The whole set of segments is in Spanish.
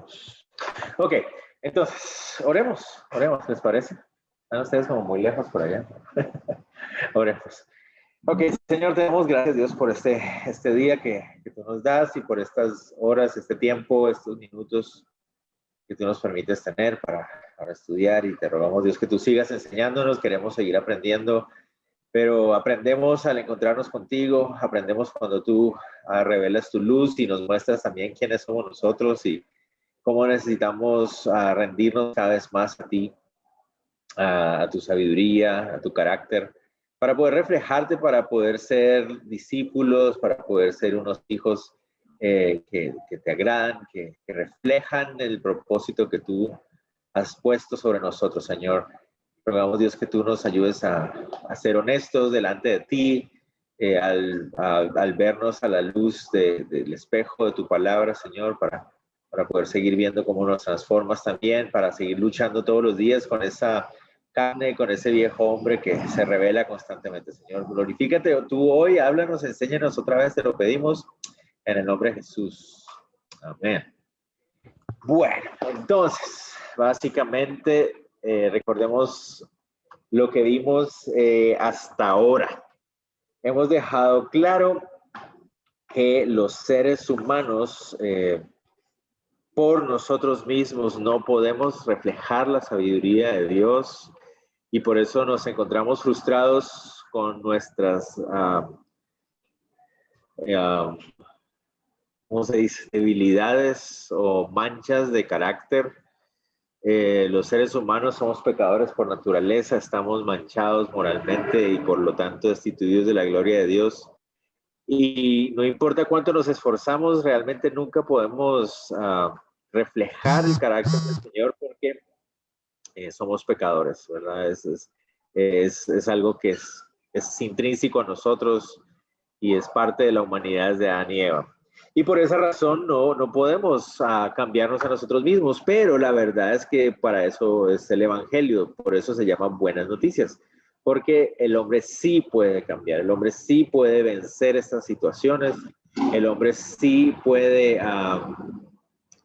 vamos. Ok, entonces, oremos, ¿les parece? Están ustedes como muy lejos por allá. Oremos. Ok, Señor, te damos gracias, Dios, por este día que tú nos das y por estas horas, este tiempo, estos minutos que tú nos permites tener para estudiar, y te rogamos, Dios, que tú sigas enseñándonos. Queremos seguir aprendiendo, pero aprendemos al encontrarnos contigo, aprendemos cuando tú revelas tu luz y nos muestras también quiénes somos nosotros y cómo necesitamos rendirnos cada vez más a ti, a tu sabiduría, a tu carácter, para poder reflejarte, para poder ser discípulos, para poder ser unos hijos que te agradan, que reflejan el propósito que tú has puesto sobre nosotros, Señor. Rogamos, Dios, que tú nos ayudes a ser honestos delante de ti, al vernos a la luz del espejo de tu palabra, Señor, para poder seguir viendo cómo nos transformas también, para seguir luchando todos los días con esa carne, con ese viejo hombre que se revela constantemente, Señor. Glorifícate tú hoy, háblanos, enséñanos otra vez, te lo pedimos en el nombre de Jesús. Amén. Bueno, entonces, básicamente, recordemos lo que vimos hasta ahora. Hemos dejado claro que los seres humanos, por nosotros mismos, no podemos reflejar la sabiduría de Dios, y por eso nos encontramos frustrados con nuestras, ¿cómo se dice?, debilidades o manchas de carácter. Los seres humanos somos pecadores por naturaleza, estamos manchados moralmente y por lo tanto destituidos de la gloria de Dios. Y no importa cuánto nos esforzamos, realmente nunca podemos reflejar el carácter del Señor, porque somos pecadores, ¿verdad? Es algo que es intrínseco a nosotros y es parte de la humanidad de Adán y Eva. Y por esa razón no podemos cambiarnos a nosotros mismos, pero la verdad es que para eso es el Evangelio, por eso se llaman buenas noticias, porque el hombre sí puede cambiar, el hombre sí puede vencer estas situaciones, el hombre sí puede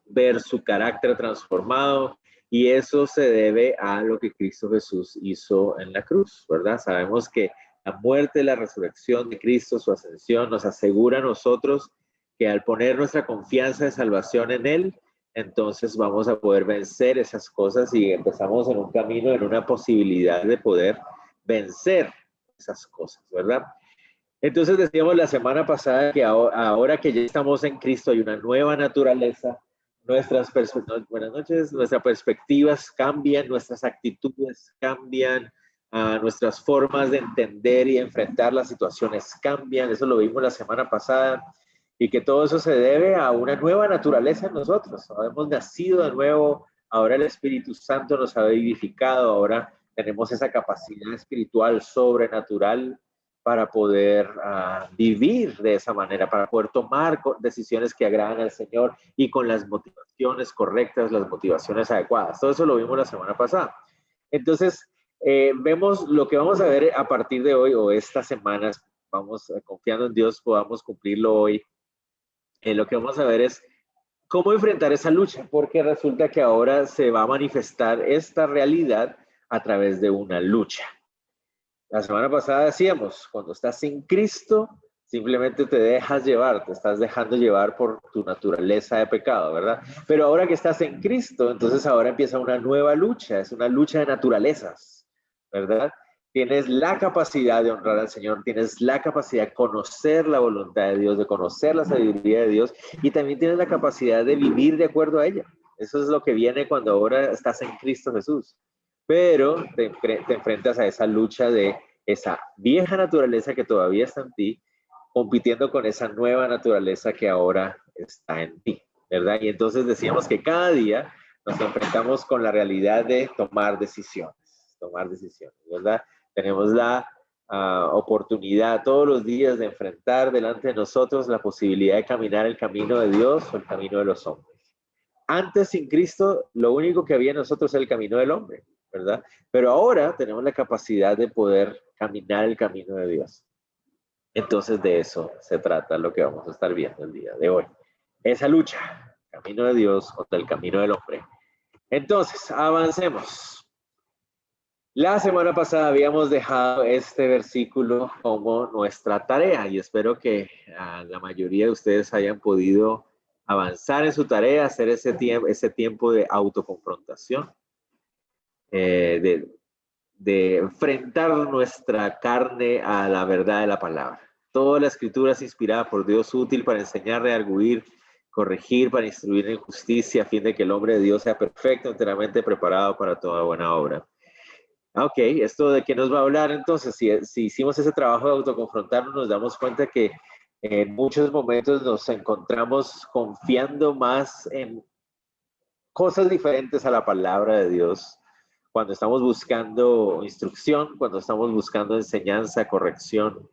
ver su carácter transformado, y eso se debe a lo que Cristo Jesús hizo en la cruz, ¿verdad? Sabemos que la muerte, la resurrección de Cristo, su ascensión, nos asegura a nosotros que al poner nuestra confianza de salvación en Él, entonces vamos a poder vencer esas cosas y empezamos en un camino, en una posibilidad de poder vencer esas cosas, ¿verdad? Entonces decíamos la semana pasada que ahora que ya estamos en Cristo hay una nueva naturaleza. Buenas noches, nuestras perspectivas cambian, nuestras actitudes cambian, nuestras formas de entender y enfrentar las situaciones cambian. Eso lo vimos la semana pasada, y que todo eso se debe a una nueva naturaleza en nosotros. Hemos nacido de nuevo, ahora el Espíritu Santo nos ha vivificado, ahora tenemos esa capacidad espiritual sobrenatural para poder vivir de esa manera, para poder tomar decisiones que agradan al Señor y con las motivaciones correctas, las motivaciones adecuadas. Todo eso lo vimos la semana pasada. Entonces, vemos lo que vamos a ver a partir de hoy o estas semanas. Vamos confiando en Dios, podamos cumplirlo hoy. Lo que vamos a ver es cómo enfrentar esa lucha, porque resulta que ahora se va a manifestar esta realidad a través de una lucha. La semana pasada decíamos, cuando estás en Cristo, simplemente te dejas llevar, te estás dejando llevar por tu naturaleza de pecado, ¿verdad? Pero ahora que estás en Cristo, entonces ahora empieza una nueva lucha, es una lucha de naturalezas, ¿verdad? Tienes la capacidad de honrar al Señor, tienes la capacidad de conocer la voluntad de Dios, de conocer la sabiduría de Dios, y también tienes la capacidad de vivir de acuerdo a ella. Eso es lo que viene cuando ahora estás en Cristo Jesús. Pero te enfrentas a esa lucha de esa vieja naturaleza que todavía está en ti, compitiendo con esa nueva naturaleza que ahora está en ti, ¿verdad? Y entonces decíamos que cada día nos enfrentamos con la realidad de tomar decisiones, ¿verdad? Tenemos la oportunidad todos los días de enfrentar delante de nosotros la posibilidad de caminar el camino de Dios o el camino de los hombres. Antes, sin Cristo, lo único que había en nosotros era el camino del hombre, ¿verdad? Pero ahora tenemos la capacidad de poder caminar el camino de Dios. Entonces de eso se trata lo que vamos a estar viendo el día de hoy. Esa lucha, camino de Dios contra el camino del hombre. Entonces, avancemos. La semana pasada habíamos dejado este versículo como nuestra tarea y espero que la mayoría de ustedes hayan podido avanzar en su tarea, hacer ese tiempo de autoconfrontación, de enfrentar nuestra carne a la verdad de la palabra. Toda la escritura es inspirada por Dios, útil para enseñar, redarguir, corregir, para instruir en justicia, a fin de que el hombre de Dios sea perfecto, enteramente preparado para toda buena obra. Ok, ¿esto de qué nos va a hablar entonces? Si hicimos ese trabajo de autoconfrontarnos, nos damos cuenta que en muchos momentos nos encontramos confiando más en cosas diferentes a la palabra de Dios, cuando estamos buscando instrucción, cuando estamos buscando enseñanza, corrección,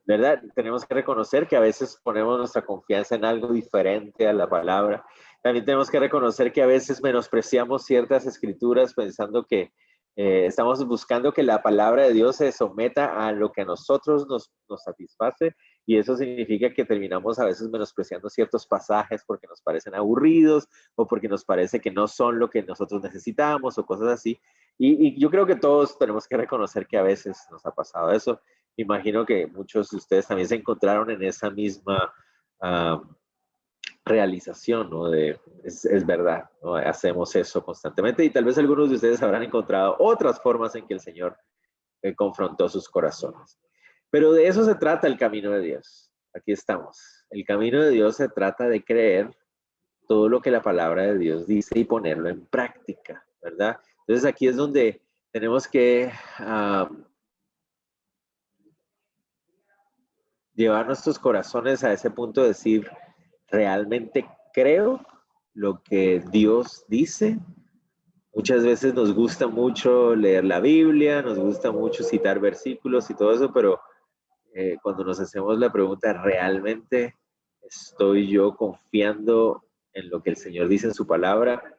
¿verdad? Tenemos que reconocer que a veces ponemos nuestra confianza en algo diferente a la palabra. También tenemos que reconocer que a veces menospreciamos ciertas escrituras pensando que estamos buscando que la palabra de Dios se someta a lo que a nosotros nos satisface, y eso significa que terminamos a veces menospreciando ciertos pasajes porque nos parecen aburridos o porque nos parece que no son lo que nosotros necesitamos o cosas así. Y yo creo que todos tenemos que reconocer que a veces nos ha pasado eso. Imagino que muchos de ustedes también se encontraron en esa misma realización, ¿no? Es verdad, ¿no? Hacemos eso constantemente y tal vez algunos de ustedes habrán encontrado otras formas en que el Señor confrontó sus corazones. Pero de eso se trata el camino de Dios. Aquí estamos. El camino de Dios se trata de creer todo lo que la palabra de Dios dice y ponerlo en práctica, ¿verdad? Entonces aquí es donde tenemos que llevar nuestros corazones a ese punto de decir, ¿realmente creo lo que Dios dice? Muchas veces nos gusta mucho leer la Biblia, nos gusta mucho citar versículos y todo eso, pero cuando nos hacemos la pregunta, ¿realmente estoy yo confiando en lo que el Señor dice en su palabra?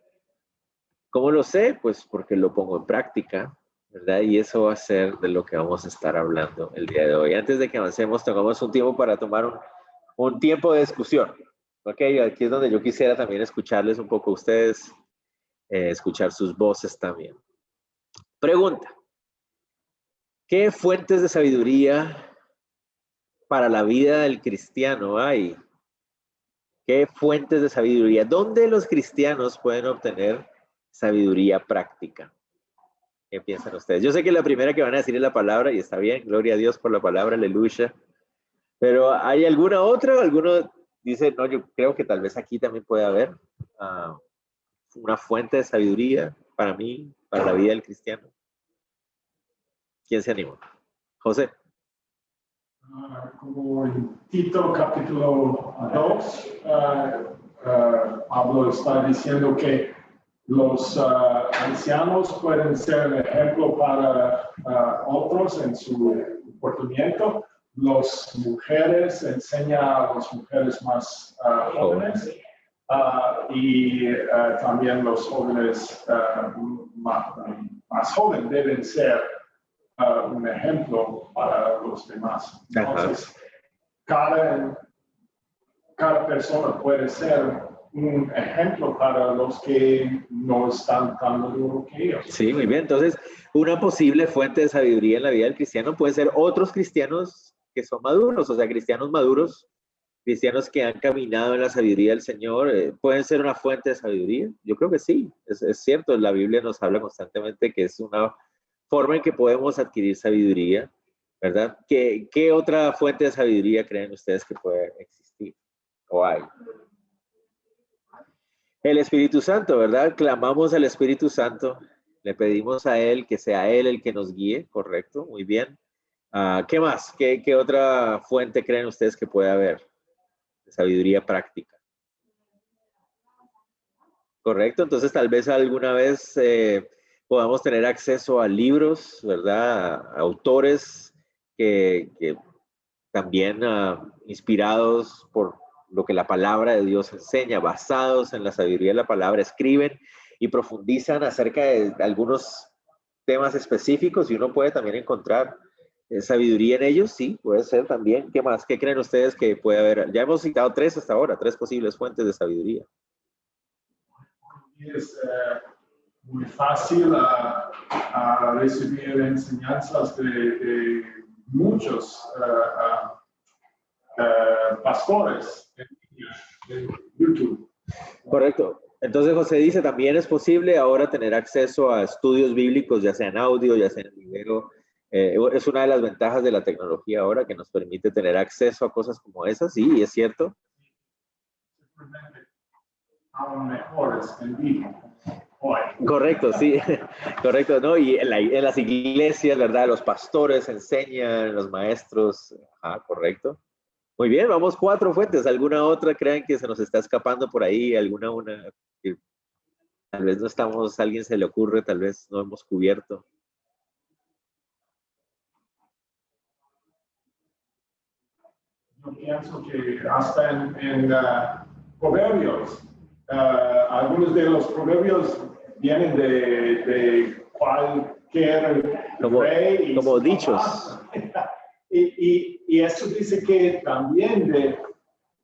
¿Cómo lo sé? Pues porque lo pongo en práctica, ¿verdad? Y eso va a ser de lo que vamos a estar hablando el día de hoy. Antes de que avancemos, tengamos un tiempo para tomar un tiempo de discusión. Ok, aquí es donde yo quisiera también escucharles un poco a ustedes, escuchar sus voces también. Pregunta: ¿qué fuentes de sabiduría para la vida del cristiano hay? ¿Qué fuentes de sabiduría? ¿Dónde los cristianos pueden obtener sabiduría práctica? ¿Qué piensan ustedes? Yo sé que la primera que van a decir es la palabra, y está bien, gloria a Dios por la palabra, aleluya. Pero ¿hay alguna otra? ¿Alguno dice, no, yo creo que tal vez aquí también puede haber una fuente de sabiduría para mí, para la vida del cristiano? ¿Quién se anima? José. Como en Tito capítulo 2, Pablo está diciendo que los ancianos pueden ser ejemplo para otros en su comportamiento. Las mujeres enseñan a las mujeres más jóvenes y también los jóvenes más jóvenes deben ser un ejemplo para los demás. Entonces, cada persona puede ser un ejemplo para los que no están tan maduros que ellos. Sí, muy bien. Entonces, una posible fuente de sabiduría en la vida del cristiano puede ser otros cristianos que son maduros, o sea, cristianos maduros, cristianos que han caminado en la sabiduría del Señor, ¿pueden ser una fuente de sabiduría? Yo creo que sí, es cierto. La Biblia nos habla constantemente que es una forma en que podemos adquirir sabiduría, ¿verdad? ¿Qué otra fuente de sabiduría creen ustedes que puede existir o hay? El Espíritu Santo, ¿verdad? Clamamos al Espíritu Santo, le pedimos a Él que sea Él el que nos guíe, ¿correcto? Muy bien. ¿Qué más? ¿Qué otra fuente creen ustedes que puede haber de sabiduría práctica? Correcto, entonces tal vez alguna vez podamos tener acceso a libros, ¿verdad? A autores que también inspirados por lo que la palabra de Dios enseña, basados en la sabiduría de la palabra, escriben y profundizan acerca de algunos temas específicos, y uno puede también encontrar sabiduría en ellos, sí, puede ser también. ¿Qué más? ¿Qué creen ustedes que puede haber? Ya hemos citado tres hasta ahora, tres posibles fuentes de sabiduría. Es muy fácil a recibir enseñanzas de muchos pastores en YouTube. Correcto. Entonces José dice, también es posible ahora tener acceso a estudios bíblicos, ya sea en audio, ya sea en video. Es una de las ventajas de la tecnología ahora que nos permite tener acceso a cosas como esas, sí, es cierto. Simplemente aún mejores en vivo. Hoy. Correcto, sí, correcto, ¿no? Y en las iglesias, ¿verdad? Los pastores enseñan, los maestros, correcto. Muy bien, vamos 4 fuentes. ¿Alguna otra crean que se nos está escapando por ahí? ¿Alguna una que tal vez no estamos, a alguien se le ocurre, tal vez no hemos cubierto? Yo pienso que hasta en proverbios, algunos de los proverbios vienen de cualquier rey. Como dichos. Y eso dice que también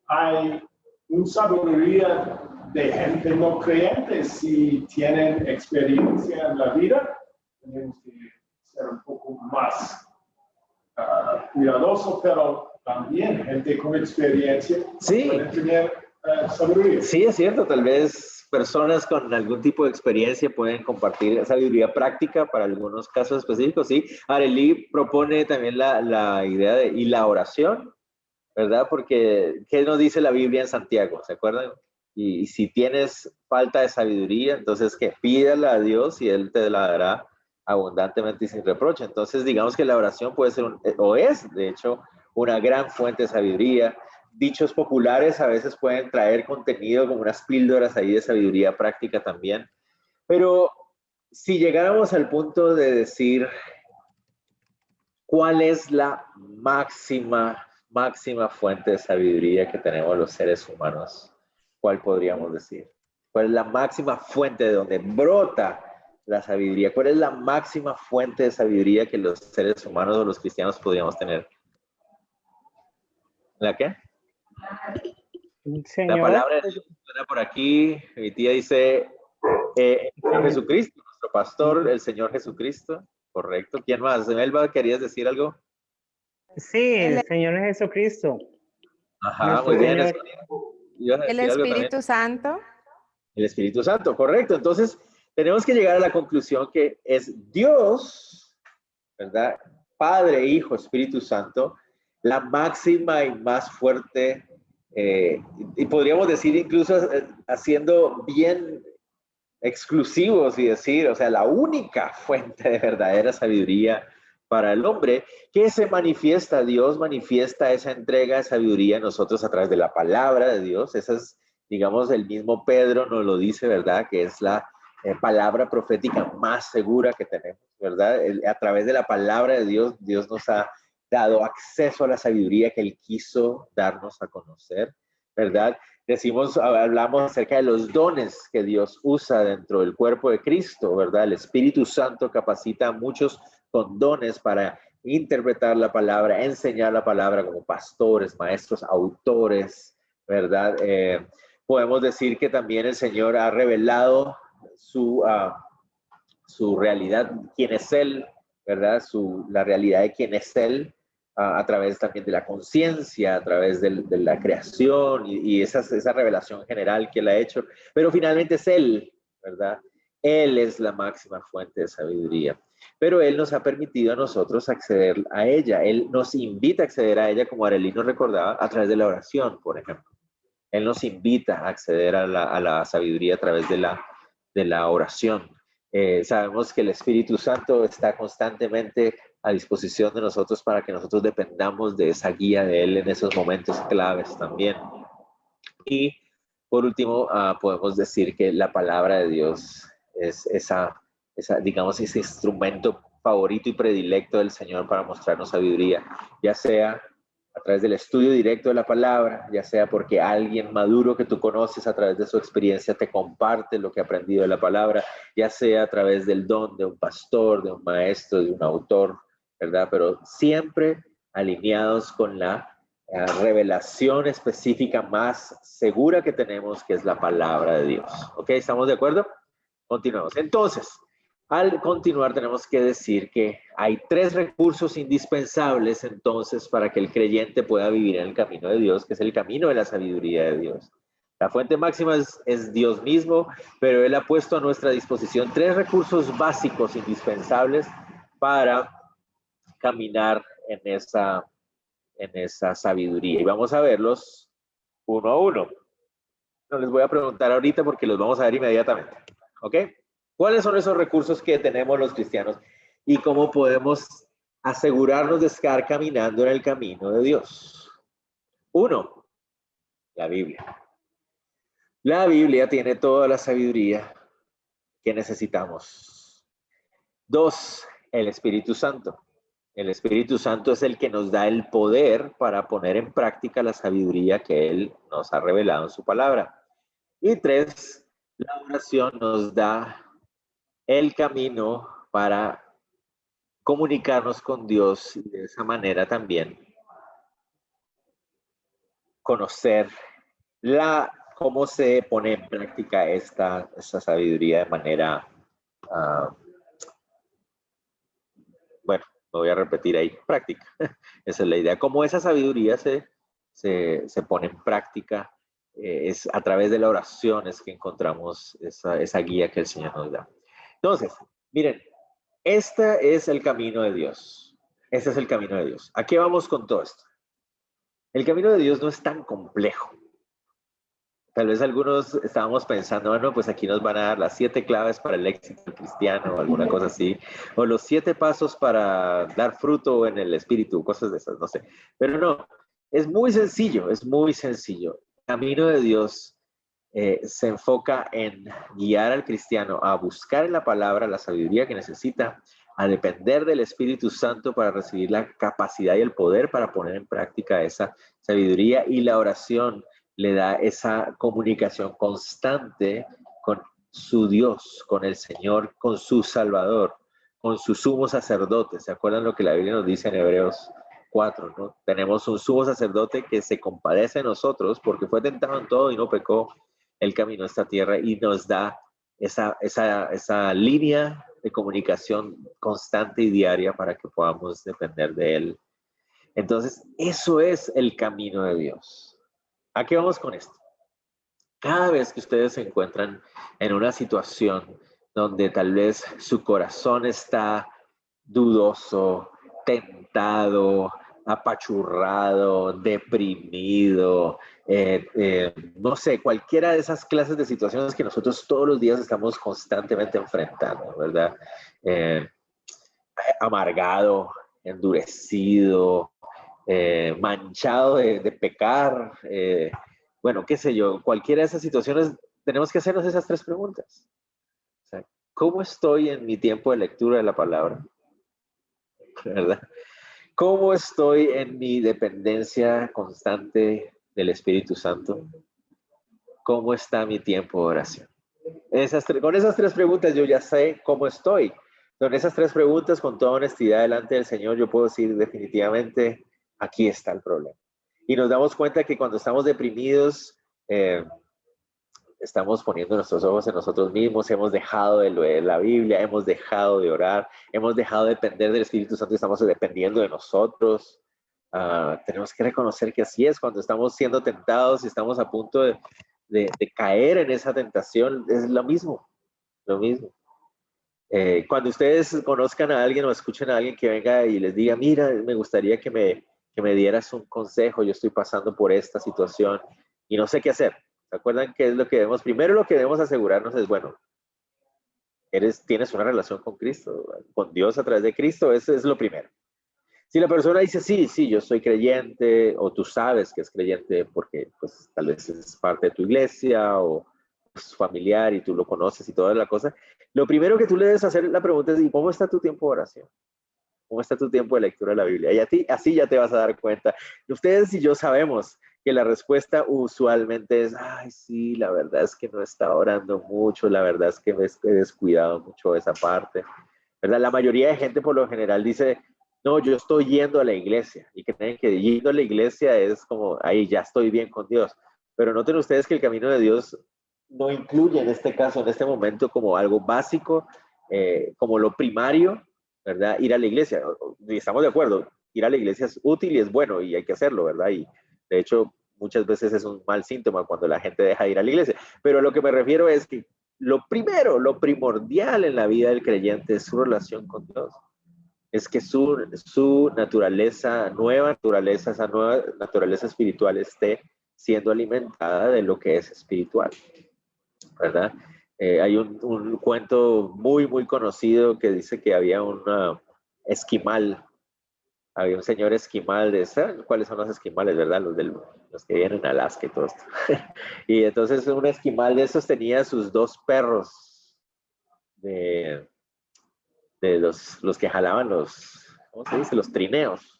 hay una sabiduría de gente no creyente si tienen experiencia en la vida. Tenemos que ser un poco más cuidadosos, pero también gente con experiencia puede tener sabiduría. Sí, es cierto, tal vez personas con algún tipo de experiencia pueden compartir sabiduría práctica para algunos casos específicos, sí. Arely propone también la idea de y la oración, ¿verdad? Porque, ¿qué nos dice la Biblia en Santiago? ¿Se acuerdan? Y si tienes falta de sabiduría, entonces que pídala a Dios y Él te la dará abundantemente y sin reproche. Entonces, digamos que la oración puede ser, o es, de hecho, una gran fuente de sabiduría. Dichos populares a veces pueden traer contenido como unas píldoras ahí de sabiduría práctica también. Pero si llegáramos al punto de decir cuál es la máxima fuente de sabiduría que tenemos los seres humanos, ¿cuál podríamos decir? ¿Cuál es la máxima fuente de donde brota la sabiduría? ¿Cuál es la máxima fuente de sabiduría que los seres humanos o los cristianos podríamos tener? ¿La qué? Señor. La palabra de Dios suena por aquí. Mi tía dice, Jesucristo, nuestro pastor, el Señor Jesucristo. Correcto. ¿Quién más? Melba, ¿querías decir algo? Sí, el Señor Jesucristo. Ajá, muy bien. El Espíritu Santo. El Espíritu Santo, correcto. Entonces, tenemos que llegar a la conclusión que es Dios, ¿verdad? Padre, Hijo, Espíritu Santo, la máxima y más fuerte, y podríamos decir incluso haciendo bien exclusivos y decir, o sea, la única fuente de verdadera sabiduría para el hombre, que se manifiesta, Dios manifiesta esa entrega de sabiduría a nosotros a través de la palabra de Dios. Esa es, digamos, el mismo Pedro nos lo dice, ¿verdad? Que es la palabra profética más segura que tenemos, ¿verdad? A través de la palabra de Dios, Dios nos ha dado acceso a la sabiduría que Él quiso darnos a conocer, ¿verdad? Hablamos acerca de los dones que Dios usa dentro del cuerpo de Cristo, ¿verdad? El Espíritu Santo capacita a muchos con dones para interpretar la palabra, enseñar la palabra como pastores, maestros, autores, ¿verdad? Podemos decir que también el Señor ha revelado su realidad, quién es Él, ¿verdad? La realidad de quién es Él, a través también de la conciencia, a través de la creación y esa revelación general que Él ha hecho. Pero finalmente es Él, ¿verdad? Él es la máxima fuente de sabiduría. Pero Él nos ha permitido a nosotros acceder a ella. Él nos invita a acceder a ella, como Arely nos recordaba, a través de la oración, por ejemplo. Él nos invita a acceder a la sabiduría a través de la oración. Sabemos que el Espíritu Santo está constantemente a disposición de nosotros para que nosotros dependamos de esa guía de Él en esos momentos claves también. Y por último, podemos decir que la palabra de Dios es digamos, ese instrumento favorito y predilecto del Señor para mostrarnos sabiduría, ya sea a través del estudio directo de la palabra, ya sea porque alguien maduro que tú conoces a través de su experiencia te comparte lo que ha aprendido de la palabra, ya sea a través del don de un pastor, de un maestro, de un autor, ¿verdad? Pero siempre alineados con la revelación específica más segura que tenemos, que es la palabra de Dios. ¿Ok? ¿Estamos de acuerdo? Continuamos. Entonces, al continuar tenemos que decir que hay 3 recursos indispensables entonces para que el creyente pueda vivir en el camino de Dios, que es el camino de la sabiduría de Dios. La fuente máxima es Dios mismo, pero Él ha puesto a nuestra disposición 3 recursos básicos indispensables para caminar en esa sabiduría. Y vamos a verlos uno a uno. No les voy a preguntar ahorita porque los vamos a ver inmediatamente. ¿Ok? ¿Cuáles son esos recursos que tenemos los cristianos y cómo podemos asegurarnos de estar caminando en el camino de Dios? 1, la Biblia. La Biblia tiene toda la sabiduría que necesitamos. 2, el Espíritu Santo. El Espíritu Santo es el que nos da el poder para poner en práctica la sabiduría que Él nos ha revelado en su palabra. Y 3, la oración nos da el camino para comunicarnos con Dios y de esa manera también conocer cómo se pone en práctica esta sabiduría de manera, bueno, me voy a repetir ahí, práctica. Esa es la idea. Cómo esa sabiduría se pone en práctica, es a través de la oración es que encontramos esa guía que el Señor nos da. Entonces, miren, este es el camino de Dios. Este es el camino de Dios. ¿A qué vamos con todo esto? El camino de Dios no es tan complejo. Tal vez algunos estábamos pensando, bueno, pues aquí nos van a dar las 7 claves para el éxito cristiano o alguna cosa así, o los 7 pasos para dar fruto en el espíritu, cosas de esas, no sé. Pero no, es muy sencillo, es muy sencillo. El camino de Dios se enfoca en guiar al cristiano a buscar en la palabra la sabiduría que necesita, a depender del Espíritu Santo para recibir la capacidad y el poder para poner en práctica esa sabiduría, y la oración le da esa comunicación constante con su Dios, con el Señor, con su Salvador, con su sumo sacerdote. ¿Se acuerdan lo que la Biblia nos dice en Hebreos 4, ¿no? Tenemos un sumo sacerdote que se compadece de nosotros porque fue tentado en todo y no pecó. El camino a esta tierra y nos da esa línea de comunicación constante y diaria para que podamos depender de Él. Entonces, eso es el camino de Dios. ¿A qué vamos con esto? Cada vez que ustedes se encuentran en una situación donde tal vez su corazón está dudoso, tentado, apachurrado, deprimido, no sé, cualquiera de esas clases de situaciones que nosotros todos los días estamos constantemente enfrentando, ¿verdad? Amargado, endurecido, manchado de pecar, bueno, qué sé yo, cualquiera de esas situaciones, tenemos que hacernos esas 3 preguntas. O sea, ¿cómo estoy en mi tiempo de lectura de la palabra? ¿Verdad? ¿Cómo estoy en mi dependencia constante del Espíritu Santo? ¿Cómo está mi tiempo de oración? Con esas 3 preguntas yo ya sé cómo estoy. Con esas 3 preguntas, con toda honestidad delante del Señor, yo puedo decir definitivamente, aquí está el problema. Y nos damos cuenta que cuando estamos deprimidos, estamos poniendo nuestros ojos en nosotros mismos, hemos dejado de leer la Biblia, hemos dejado de orar, hemos dejado de depender del Espíritu Santo y estamos dependiendo de nosotros. Tenemos que reconocer que así es, cuando estamos siendo tentados y estamos a punto de caer en esa tentación, es lo mismo, lo mismo. Cuando ustedes conozcan a alguien o escuchen a alguien que venga y les diga, mira, me gustaría que me dieras un consejo, yo estoy pasando por esta situación y no sé qué hacer. ¿Se acuerdan qué es lo que debemos? Primero lo que debemos asegurarnos es, bueno, tienes una relación con Cristo, con Dios a través de Cristo, eso es lo primero. Si la persona dice, sí, yo soy creyente, o tú sabes que es creyente porque pues tal vez es parte de tu iglesia o es familiar y tú lo conoces y toda la cosa, lo primero que tú le debes hacer la pregunta es, ¿y cómo está tu tiempo de oración? ¿Cómo está tu tiempo de lectura de la Biblia? Y así ya te vas a dar cuenta. Ustedes y yo sabemos que la respuesta usualmente es, ay, sí, la verdad es que no he estado orando mucho, la verdad es que me he descuidado mucho esa parte, ¿verdad? La mayoría de gente por lo general dice, No, yo estoy yendo a la iglesia y creen que yendo a la iglesia es como, ahí ya estoy bien con Dios. Pero noten ustedes que el camino de Dios no incluye en este caso, en este momento, como algo básico, como lo primario, ¿verdad? Ir a la iglesia. Y estamos de acuerdo, ir a la iglesia es útil y es bueno y hay que hacerlo, ¿verdad? Y de hecho, muchas veces es un mal síntoma cuando la gente deja de ir a la iglesia. Pero a lo que me refiero es que lo primero, lo primordial en la vida del creyente es su relación con Dios. Es que su naturaleza, nueva naturaleza, esa nueva naturaleza espiritual esté siendo alimentada de lo que es espiritual, ¿verdad? Hay un cuento muy, muy conocido que dice que había un esquimal, había un señor esquimal de, ¿saben cuáles son los esquimales, verdad? Los que vienen en Alaska y todo esto. Y entonces un esquimal de esos tenía sus dos perros de los que jalaban ¿cómo se dice? Los trineos.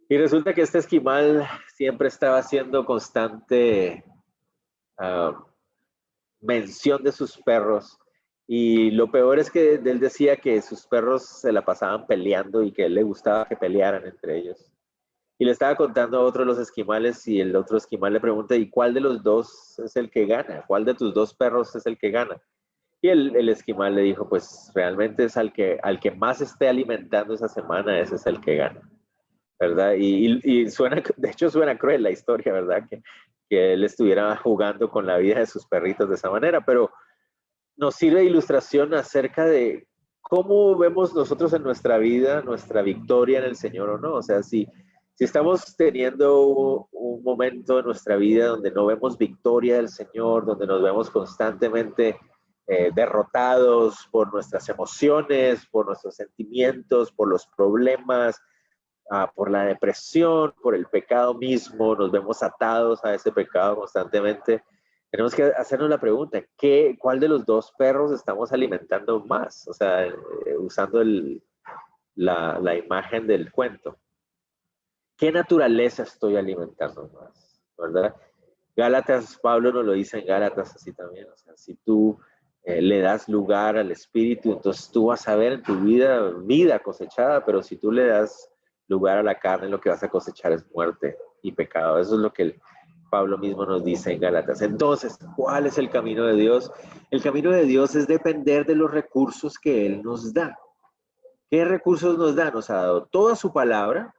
Y resulta que este esquimal siempre estaba haciendo constante uh, mención de sus perros. Y lo peor es que él decía que sus perros se la pasaban peleando y que a él le gustaba que pelearan entre ellos. Y le estaba contando a otro de los esquimales y el otro esquimal le pregunta, ¿y cuál de los dos es el que gana? ¿Cuál de tus dos perros es el que gana? Y el esquimal le dijo, pues realmente es al que más esté alimentando esa semana, ese es el que gana, ¿verdad? Y suena, de hecho suena cruel la historia, ¿verdad? Que él estuviera jugando con la vida de sus perritos de esa manera, pero nos sirve de ilustración acerca de cómo vemos nosotros en nuestra vida, nuestra victoria en el Señor o no. O sea, si estamos teniendo un momento en nuestra vida donde no vemos victoria del Señor, donde nos vemos constantemente derrotados por nuestras emociones, por nuestros sentimientos, por los problemas, por la depresión, por el pecado mismo, nos vemos atados a ese pecado constantemente. Tenemos que hacernos la pregunta, ¿cuál de los dos perros estamos alimentando más? O sea, usando la imagen del cuento. ¿Qué naturaleza estoy alimentando más? ¿Verdad? Gálatas, Pablo nos lo dice en Gálatas así también. O sea, si tú le das lugar al Espíritu, entonces tú vas a ver en tu vida cosechada, pero si tú le das lugar a la carne, lo que vas a cosechar es muerte y pecado. Eso es lo que Pablo mismo nos dice en Gálatas. Entonces, ¿cuál es el camino de Dios? El camino de Dios es depender de los recursos que Él nos da. ¿Qué recursos nos da? Nos ha dado toda su palabra,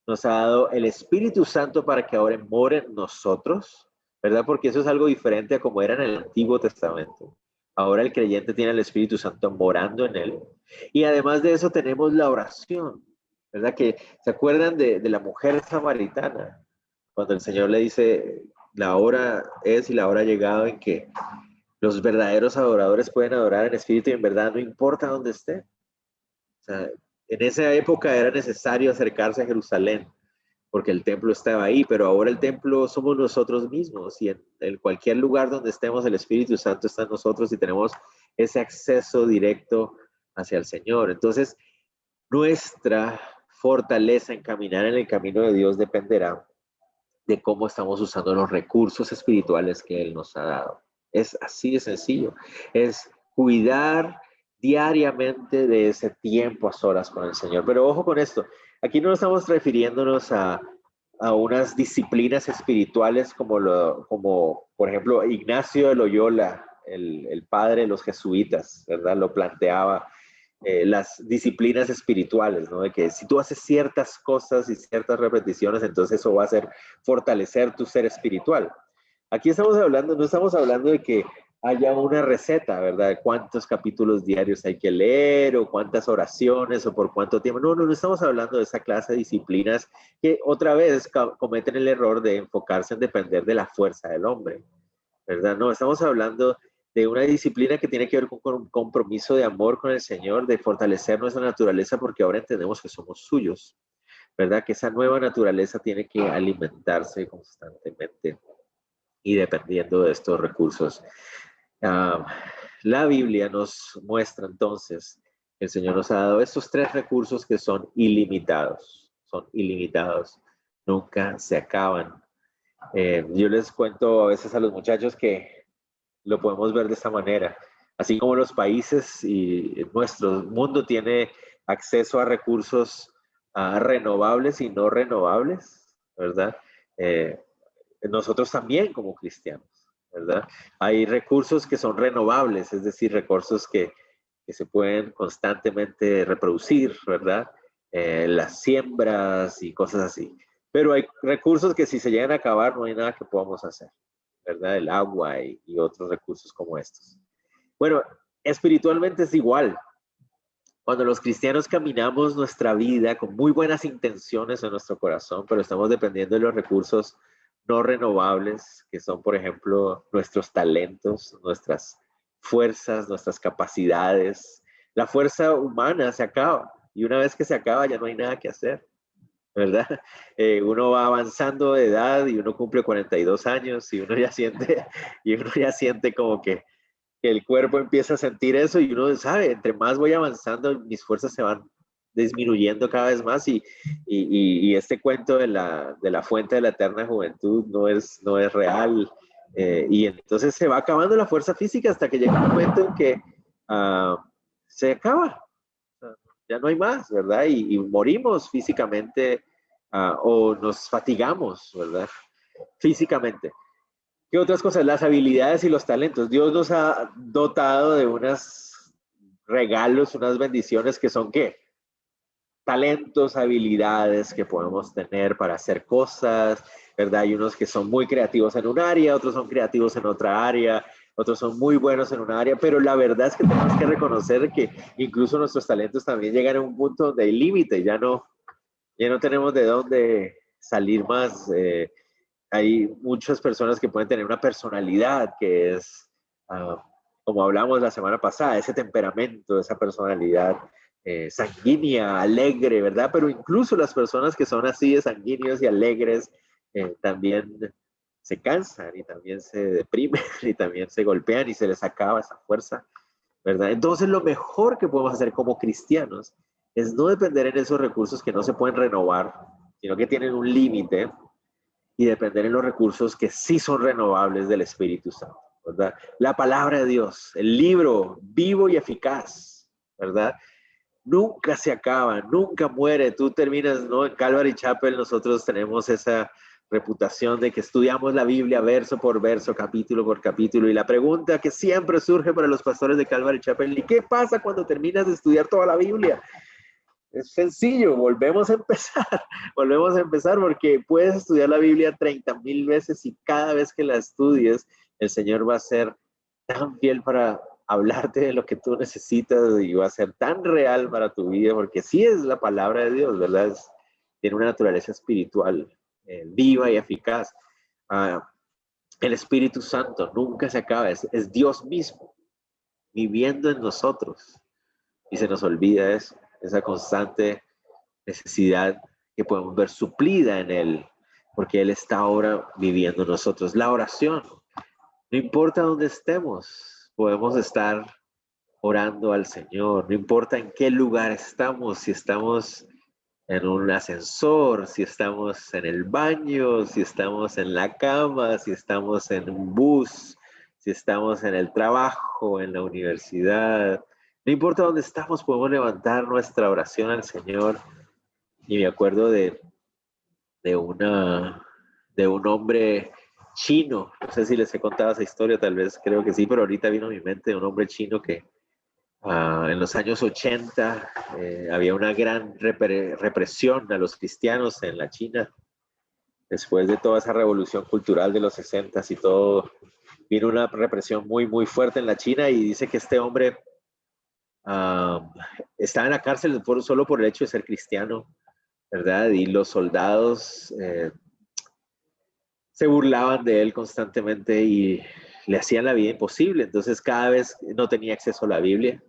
nos ha dado el Espíritu Santo para que ahora more en nosotros, ¿verdad? Porque eso es algo diferente a como era en el Antiguo Testamento. Ahora el creyente tiene el Espíritu Santo morando en él. Y además de eso tenemos la oración, ¿verdad? Que se acuerdan de la mujer samaritana, cuando el Señor le dice, la hora es y la hora ha llegado en que los verdaderos adoradores pueden adorar en espíritu y en verdad, no importa dónde esté. O sea, en esa época era necesario acercarse a Jerusalén porque el templo estaba ahí, pero ahora el templo somos nosotros mismos y en cualquier lugar donde estemos el Espíritu Santo está en nosotros y tenemos ese acceso directo hacia el Señor. Entonces, nuestra fortaleza en caminar en el camino de Dios dependerá de cómo estamos usando los recursos espirituales que Él nos ha dado. Es así de sencillo. Es cuidar diariamente de ese tiempo a solas con el Señor. Pero ojo con esto, aquí no estamos refiriéndonos a unas disciplinas espirituales como por ejemplo Ignacio de Loyola, el padre de los jesuitas, ¿verdad? Lo planteaba, las disciplinas espirituales, ¿no? De que si tú haces ciertas cosas y ciertas repeticiones, entonces eso va a hacer fortalecer tu ser espiritual. Aquí estamos hablando, no estamos hablando de que haya una receta, ¿verdad? Cuántos capítulos diarios hay que leer o cuántas oraciones o por cuánto tiempo. No estamos hablando de esa clase de disciplinas que otra vez cometen el error de enfocarse en depender de la fuerza del hombre, ¿verdad? No, estamos hablando de una disciplina que tiene que ver con un compromiso de amor con el Señor, de fortalecer nuestra naturaleza porque ahora entendemos que somos suyos, ¿verdad? Que esa nueva naturaleza tiene que alimentarse constantemente y dependiendo de estos recursos. La Biblia nos muestra entonces que el Señor nos ha dado estos tres recursos que son ilimitados, nunca se acaban. Yo les cuento a veces a los muchachos que lo podemos ver de esta manera. Así como los países y nuestro mundo tiene acceso a recursos renovables y no renovables, ¿verdad? Nosotros también como cristianos, ¿verdad? Hay recursos que son renovables, es decir, recursos que se pueden constantemente reproducir, ¿verdad? Las siembras y cosas así. Pero hay recursos que si se llegan a acabar no hay nada que podamos hacer, ¿verdad? El agua y otros recursos como estos. Bueno, espiritualmente es igual. Cuando los cristianos caminamos nuestra vida con muy buenas intenciones en nuestro corazón, pero estamos dependiendo de los recursos no renovables, que son, por ejemplo, nuestros talentos, nuestras fuerzas, nuestras capacidades. La fuerza humana se acaba y una vez que se acaba ya no hay nada que hacer, ¿verdad? Uno va avanzando de edad y uno cumple 42 años y uno ya siente como que el cuerpo empieza a sentir eso y uno sabe, entre más voy avanzando, mis fuerzas se van disminuyendo cada vez más y este cuento de la fuente de la eterna juventud no es real. Y entonces se va acabando la fuerza física hasta que llega un momento en que se acaba. Ya no hay más, ¿verdad? Y morimos físicamente o nos fatigamos, ¿verdad? Físicamente. ¿Qué otras cosas? Las habilidades y los talentos. Dios nos ha dotado de unos regalos, unas bendiciones que son ¿qué? Talentos, habilidades que podemos tener para hacer cosas, ¿verdad? Hay unos que son muy creativos en un área, otros son creativos en otra área, otros son muy buenos en una área, pero la verdad es que tenemos que reconocer que incluso nuestros talentos también llegan a un punto donde hay límite, ya no tenemos de dónde salir más. Hay muchas personas que pueden tener una personalidad que es, como hablamos la semana pasada, ese temperamento, esa personalidad sanguínea, alegre, ¿verdad? Pero incluso las personas que son así de sanguíneos y alegres también se cansan y también se deprimen y también se golpean y se les acaba esa fuerza, ¿verdad? Entonces lo mejor que podemos hacer como cristianos es no depender en esos recursos que no se pueden renovar, sino que tienen un límite, y depender en los recursos que sí son renovables del Espíritu Santo, ¿verdad? La palabra de Dios, el libro vivo y eficaz, ¿verdad? Nunca se acaba, nunca muere. Tú terminas, ¿no? En Calvary Chapel nosotros tenemos esa reputación de que estudiamos la Biblia verso por verso, capítulo por capítulo, y la pregunta que siempre surge para los pastores de Calvary Chapel: ¿y qué pasa cuando terminas de estudiar toda la Biblia? Es sencillo, volvemos a empezar, volvemos a empezar porque puedes estudiar la Biblia 30,000 veces y cada vez que la estudies, el Señor va a ser tan fiel para hablarte de lo que tú necesitas y va a ser tan real para tu vida, porque sí es la palabra de Dios, ¿verdad? Tiene una naturaleza espiritual viva y eficaz. El Espíritu Santo nunca se acaba, es Dios mismo viviendo en nosotros y se nos olvida eso. Esa constante necesidad que podemos ver suplida en Él, porque Él está ahora viviendo en nosotros. La oración, no importa dónde estemos, podemos estar orando al Señor, no importa en qué lugar estamos, si estamos en un ascensor, si estamos en el baño, si estamos en la cama, si estamos en un bus, si estamos en el trabajo, en la universidad. No importa dónde estamos, podemos levantar nuestra oración al Señor. Y me acuerdo de un hombre chino, no sé si les he contado esa historia, tal vez creo que sí, pero ahorita vino a mi mente un hombre chino que en los años 80 había una gran represión a los cristianos en la China. Después de toda esa revolución cultural de los 60 y todo, vino una represión muy, muy fuerte en la China y dice que este hombre estaba en la cárcel solo por el hecho de ser cristiano, ¿verdad? Y los soldados se burlaban de él constantemente y le hacían la vida imposible. Entonces cada vez no tenía acceso a la Biblia,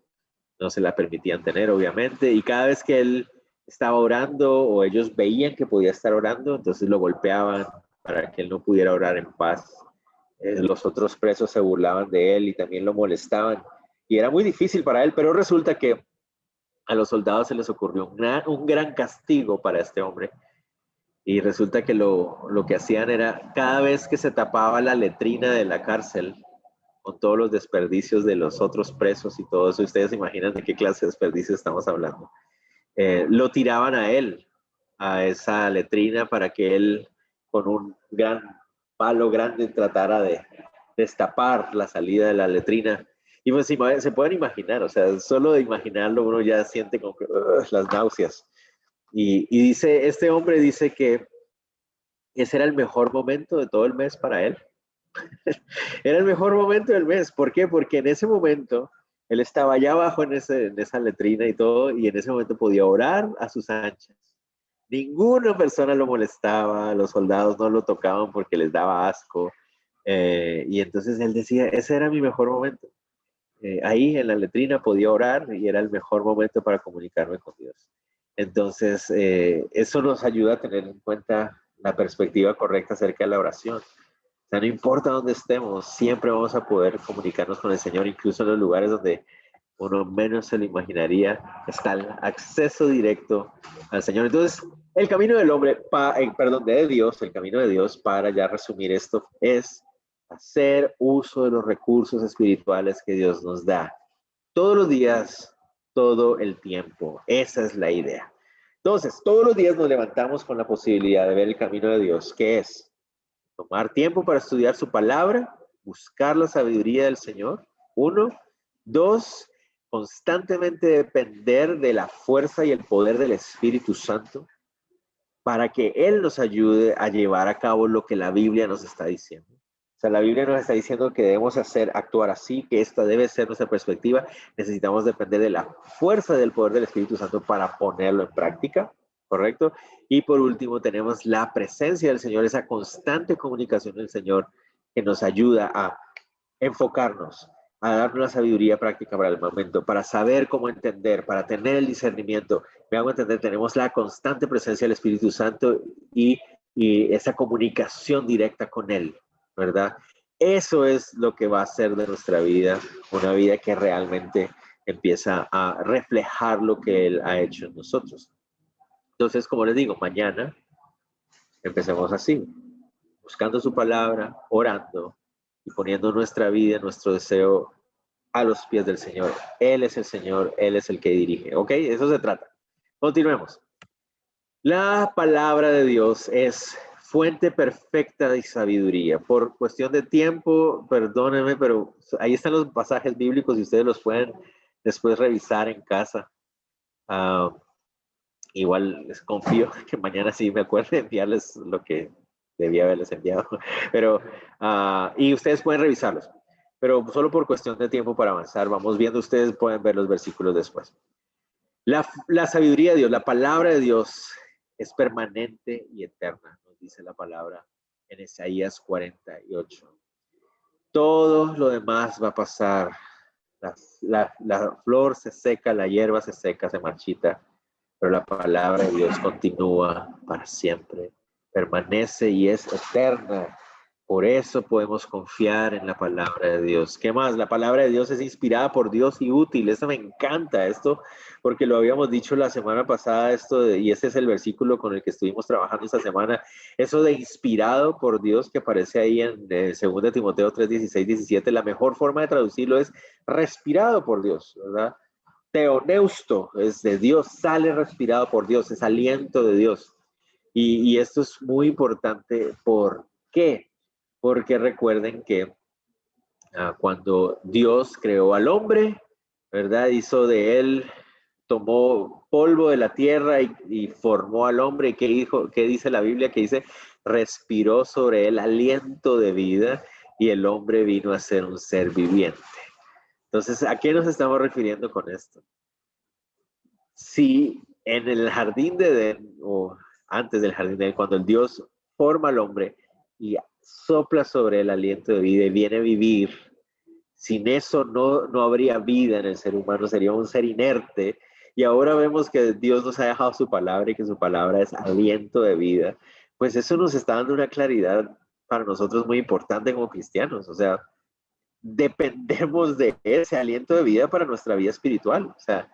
no se la permitían tener, obviamente, y cada vez que él estaba orando o ellos veían que podía estar orando, entonces lo golpeaban para que él no pudiera orar en paz. Los otros presos se burlaban de él y también lo molestaban. Y era muy difícil para él, pero resulta que a los soldados se les ocurrió un gran castigo para este hombre. Y resulta que lo que hacían era, cada vez que se tapaba la letrina de la cárcel, con todos los desperdicios de los otros presos y todo eso, ustedes imaginan de qué clase de desperdicios estamos hablando. lo tiraban a él, a esa letrina, para que él con un gran palo grande tratara de destapar la salida de la letrina. Y pues se pueden imaginar, o sea, solo de imaginarlo uno ya siente como que, las náuseas. Y dice, este hombre dice que ese era el mejor momento de todo el mes para él. Era el mejor momento del mes. ¿Por qué? Porque en ese momento él estaba allá abajo en esa letrina y todo, y en ese momento podía orar a sus anchas. Ninguna persona lo molestaba, los soldados no lo tocaban porque les daba asco. Y entonces él decía, ese era mi mejor momento. Ahí en la letrina podía orar y era el mejor momento para comunicarme con Dios. Entonces, eso nos ayuda a tener en cuenta la perspectiva correcta acerca de la oración. O sea, no importa dónde estemos, siempre vamos a poder comunicarnos con el Señor, incluso en los lugares donde uno menos se lo imaginaría, está el acceso directo al Señor. Entonces, el camino del hombre, de Dios, el camino de Dios, para ya resumir esto, es hacer uso de los recursos espirituales que Dios nos da. Todos los días, todo el tiempo. Esa es la idea. Entonces, todos los días nos levantamos con la posibilidad de ver el camino de Dios, que es tomar tiempo para estudiar su palabra, buscar la sabiduría del Señor, 1. 2, constantemente depender de la fuerza y el poder del Espíritu Santo para que Él nos ayude a llevar a cabo lo que la Biblia nos está diciendo. O sea, la Biblia nos está diciendo que debemos actuar así, que esta debe ser nuestra perspectiva. Necesitamos depender de la fuerza del poder del Espíritu Santo para ponerlo en práctica, ¿correcto? Y por último, tenemos la presencia del Señor, esa constante comunicación del Señor que nos ayuda a enfocarnos, a darnos la sabiduría práctica para el momento, para saber cómo entender, para tener el discernimiento. Me hago entender, tenemos la constante presencia del Espíritu Santo y esa comunicación directa con Él, ¿verdad? Eso es lo que va a hacer de nuestra vida una vida que realmente empieza a reflejar lo que Él ha hecho en nosotros. Entonces, como les digo, mañana empecemos así, buscando su palabra, orando y poniendo nuestra vida, nuestro deseo a los pies del Señor. Él es el Señor, Él es el que dirige. ¿Ok? Eso se trata. Continuemos. La palabra de Dios es fuente perfecta de sabiduría. Por cuestión de tiempo, perdónenme, pero ahí están los pasajes bíblicos y ustedes los pueden después revisar en casa. Igual les confío que mañana sí me acuerde de enviarles lo que debía haberles enviado. Pero, y ustedes pueden revisarlos. Pero solo por cuestión de tiempo para avanzar, vamos viendo, ustedes pueden ver los versículos después. La sabiduría de Dios, la palabra de Dios es permanente y eterna, nos dice la palabra en Isaías 48. Todo lo demás va a pasar. La flor se seca, la hierba se seca, se marchita, pero la palabra de Dios continúa para siempre, permanece y es eterna. Por eso podemos confiar en la palabra de Dios. ¿Qué más? La palabra de Dios es inspirada por Dios y útil. Esto me encanta, esto, porque lo habíamos dicho la semana pasada, y ese es el versículo con el que estuvimos trabajando esta semana. Eso de inspirado por Dios que aparece ahí en 2 Timoteo 3, 16, 17. La mejor forma de traducirlo es respirado por Dios, ¿verdad? Teoneusto, es de Dios, sale respirado por Dios, es aliento de Dios. Y esto es muy importante. ¿Por qué? Porque recuerden que cuando Dios creó al hombre, ¿verdad? Hizo de él, tomó polvo de la tierra y formó al hombre. ¿Qué dice la Biblia? Que dice, respiró sobre él aliento de vida y el hombre vino a ser un ser viviente. Entonces, ¿a qué nos estamos refiriendo con esto? Si en el jardín de Edén, o antes del jardín de Edén, cuando el Dios forma al hombre y sopla sobre el aliento de vida y viene a vivir, sin eso no habría vida en el ser humano, sería un ser inerte. Y ahora vemos que Dios nos ha dejado su palabra y que su palabra es aliento de vida. Pues eso nos está dando una claridad para nosotros muy importante como cristianos. O sea, dependemos de ese aliento de vida para nuestra vida espiritual. O sea,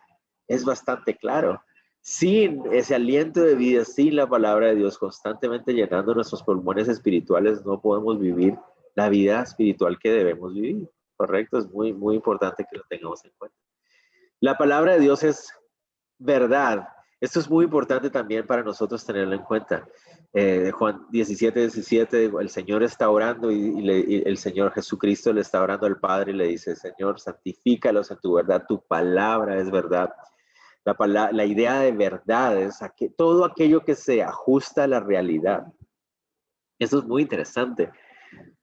es bastante claro. Sin ese aliento de vida, sin la palabra de Dios constantemente llenando nuestros pulmones espirituales, no podemos vivir la vida espiritual que debemos vivir. ¿Correcto? Es muy importante que lo tengamos en cuenta. La palabra de Dios es verdad. Esto es muy importante también para nosotros tenerlo en cuenta. Juan 17:17, el Señor está orando y el Señor Jesucristo le está orando al Padre y le dice, Señor, santifícalos en tu verdad, tu palabra es verdad. La idea de verdad es todo aquello que se ajusta a la realidad. Eso es muy interesante,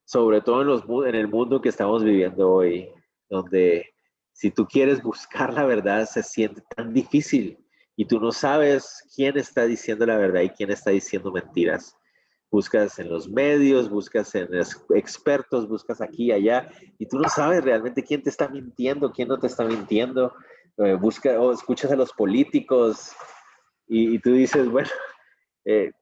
sobre todo en el mundo que estamos viviendo hoy, donde si tú quieres buscar la verdad se siente tan difícil y tú no sabes quién está diciendo la verdad y quién está diciendo mentiras. Buscas en los medios, buscas en expertos, buscas aquí y allá y tú no sabes realmente quién te está mintiendo, quién no te está mintiendo. Escuchas a los políticos y tú dices, bueno, eh,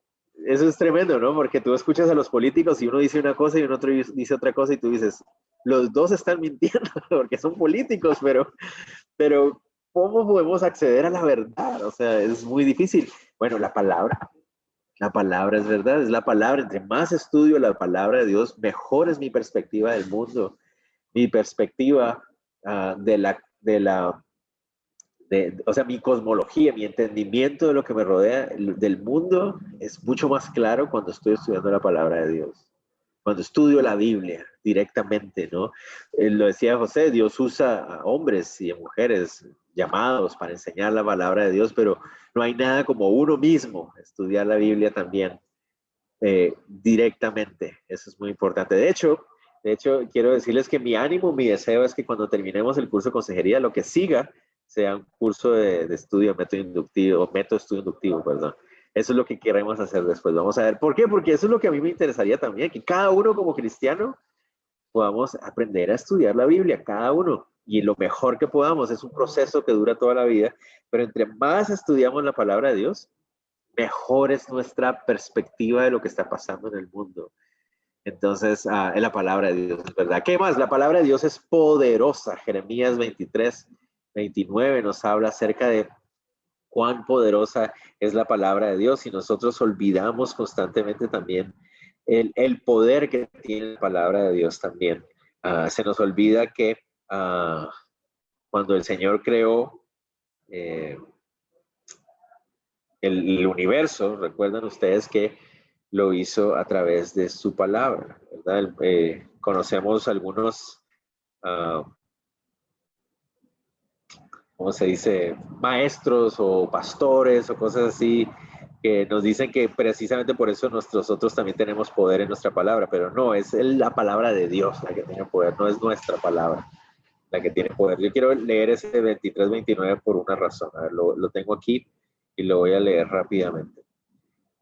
eso es tremendo, ¿no? Porque tú escuchas a los políticos y uno dice una cosa y otro dice otra cosa y tú dices, los dos están mintiendo porque son políticos, pero ¿cómo podemos acceder a la verdad? O sea, es muy difícil. Bueno, la palabra es verdad, es la palabra. Entre más estudio la palabra de Dios, mejor es mi perspectiva del mundo, mi perspectiva o sea, mi cosmología, mi entendimiento de lo que me rodea, del mundo, es mucho más claro cuando estoy estudiando la palabra de Dios, cuando estudio la Biblia directamente, ¿no? Lo decía José, Dios usa a hombres y a mujeres llamados para enseñar la palabra de Dios, pero no hay nada como uno mismo estudiar la Biblia también directamente. Eso es muy importante. De hecho, quiero decirles que mi ánimo, mi deseo es que cuando terminemos el curso de consejería, lo que siga sea un curso de estudio, método estudio inductivo, perdón. Eso es lo que queremos hacer después. Vamos a ver. ¿Por qué? Porque eso es lo que a mí me interesaría también, que cada uno como cristiano podamos aprender a estudiar la Biblia, cada uno. Y lo mejor que podamos. Es un proceso que dura toda la vida, pero entre más estudiamos la palabra de Dios, mejor es nuestra perspectiva de lo que está pasando en el mundo. Entonces, es la palabra de Dios, es verdad. ¿Qué más? La palabra de Dios es poderosa. Jeremías 23:29 nos habla acerca de cuán poderosa es la palabra de Dios y nosotros olvidamos constantemente también el poder que tiene la palabra de Dios también. Se nos olvida que cuando el Señor creó el universo, recuerdan ustedes que lo hizo a través de su palabra, ¿verdad? Conocemos algunos, ¿cómo se dice? Maestros o pastores o cosas así, que nos dicen que precisamente por eso nosotros también tenemos poder en nuestra palabra, pero no, es la palabra de Dios la que tiene poder, no es nuestra palabra la que tiene poder. Yo quiero leer ese 23:29 por una razón. A ver, lo tengo aquí y lo voy a leer rápidamente.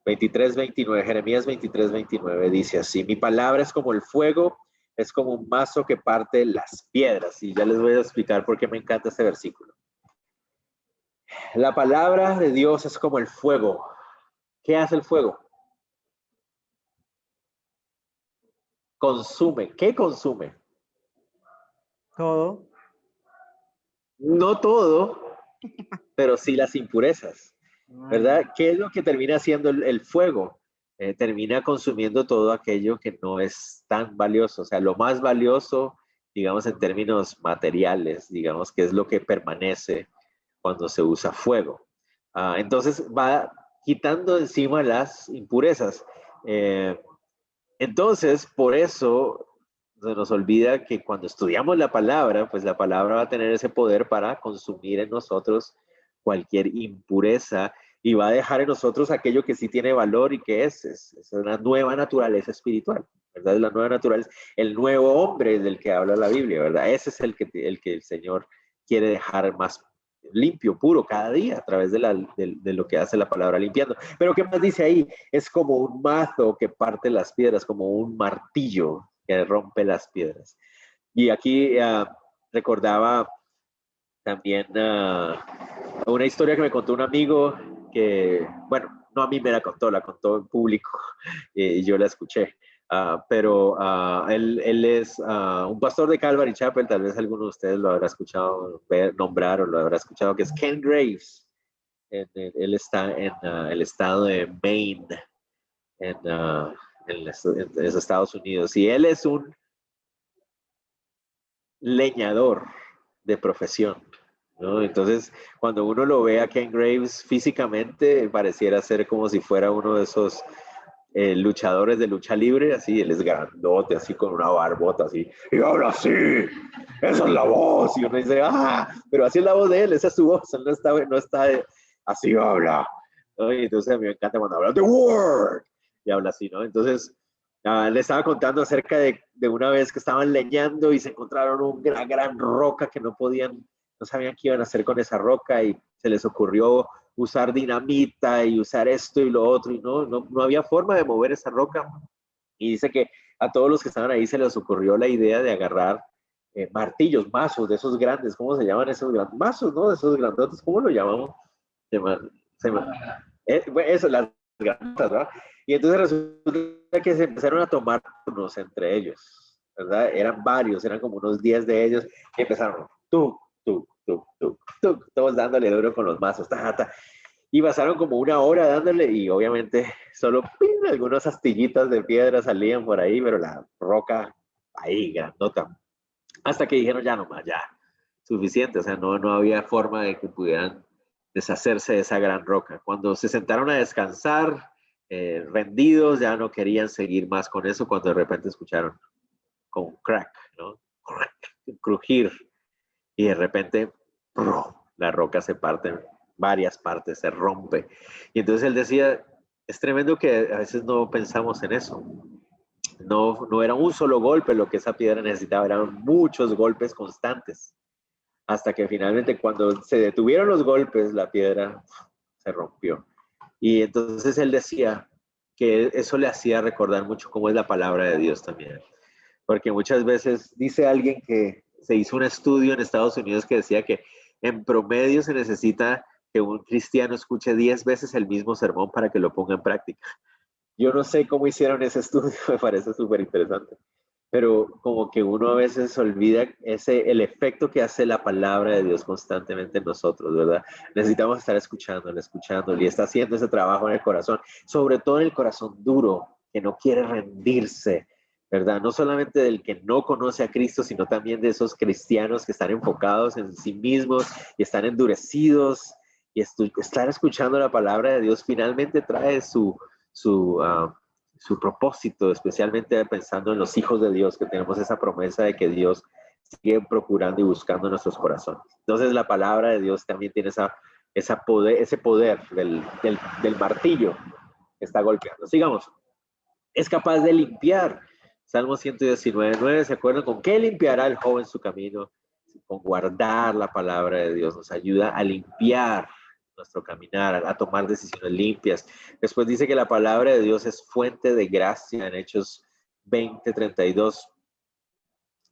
23:29, Jeremías 23:29 dice así: mi palabra es como el fuego, es como un mazo que parte las piedras. Y ya les voy a explicar por qué me encanta este versículo. La palabra de Dios es como el fuego. ¿Qué hace el fuego? Consume. ¿Qué consume? Todo. No todo, pero sí las impurezas, ¿verdad? ¿Qué es lo que termina haciendo el fuego? Termina consumiendo todo aquello que no es tan valioso. O sea, lo más valioso, digamos en términos materiales, digamos que es lo que permanece cuando se usa fuego. Entonces va quitando encima las impurezas. Entonces, por eso se nos olvida que cuando estudiamos la palabra, pues la palabra va a tener ese poder para consumir en nosotros cualquier impureza y va a dejar en nosotros aquello que sí tiene valor y que es una nueva naturaleza espiritual, ¿verdad? Es la nueva naturaleza, el nuevo hombre del que habla la Biblia, ¿verdad? Ese es el que el Señor quiere dejar más limpio, puro, cada día a través de lo que hace la palabra limpiando. Pero ¿qué más dice ahí? Es como un mazo que parte las piedras, como un martillo que rompe las piedras. Y aquí recordaba también una historia que me contó un amigo que, bueno, no a mí me la contó en público y yo la escuché. Pero él es un pastor de Calvary Chapel, tal vez alguno de ustedes lo habrá escuchado nombrar o lo habrá escuchado, que es Ken Graves. Él está en el estado de Maine, en los Estados Unidos, y él es un leñador de profesión, ¿no? Entonces, cuando uno lo ve a Ken Graves físicamente, pareciera ser como si fuera uno de esos luchadores de lucha libre, así, él es grandote, así con una barbota, así, y habla así, esa es la voz, y uno dice, pero así es la voz de él, esa es su voz, él no está así habla, ¿no? Y entonces a mí me encanta cuando habla The Word, y habla así, ¿no? Entonces, le estaba contando acerca de una vez que estaban leñando y se encontraron una gran roca que no sabían qué iban a hacer con esa roca, y se les ocurrió usar dinamita y usar esto y lo otro, y no había forma de mover esa roca. Y dice que a todos los que estaban ahí se les ocurrió la idea de agarrar martillos, mazos de esos grandes. ¿Cómo se llaman esos grandes? Mazos, ¿no? De esos grandotes, ¿cómo lo llamamos? Eso, las grandes, ¿verdad? Y entonces resulta que se empezaron a tomar turnos entre ellos, ¿verdad? Eran varios, eran como unos 10 de ellos, y empezaron, tú, todos dándole duro con los mazos, y pasaron como una hora dándole, y obviamente solo algunas astillitas de piedra salían por ahí, pero la roca ahí, grandota, hasta que dijeron ya nomás, ya, suficiente, o sea, no había forma de que pudieran deshacerse de esa gran roca. Cuando se sentaron a descansar, rendidos, ya no querían seguir más con eso, cuando de repente escucharon con un crack, ¿no? Crujir, y de repente la roca se parte en varias partes, se rompe. Y entonces él decía, es tremendo que a veces no pensamos en eso. No era un solo golpe lo que esa piedra necesitaba, eran muchos golpes constantes. Hasta que finalmente cuando se detuvieron los golpes, la piedra se rompió. Y entonces él decía que eso le hacía recordar mucho cómo es la palabra de Dios también. Porque muchas veces dice alguien que se hizo un estudio en Estados Unidos que decía que en promedio se necesita que un cristiano escuche 10 veces el mismo sermón para que lo ponga en práctica. Yo no sé cómo hicieron ese estudio, me parece súper interesante. Pero como que uno a veces olvida el efecto que hace la palabra de Dios constantemente en nosotros, ¿verdad? Necesitamos estar escuchándole y está haciendo ese trabajo en el corazón, sobre todo en el corazón duro, que no quiere rendirse, ¿verdad? No solamente del que no conoce a Cristo, sino también de esos cristianos que están enfocados en sí mismos y están endurecidos, y estar escuchando la palabra de Dios finalmente trae su propósito, especialmente pensando en los hijos de Dios, que tenemos esa promesa de que Dios sigue procurando y buscando en nuestros corazones. Entonces la palabra de Dios también tiene ese poder del martillo que está golpeando. Sigamos. Es capaz de limpiar. Salmo 119:9, ¿se acuerdan? ¿Con qué limpiará el joven su camino? Con guardar la palabra de Dios. Nos ayuda a limpiar nuestro caminar, a tomar decisiones limpias. Después dice que la palabra de Dios es fuente de gracia en Hechos 20:32.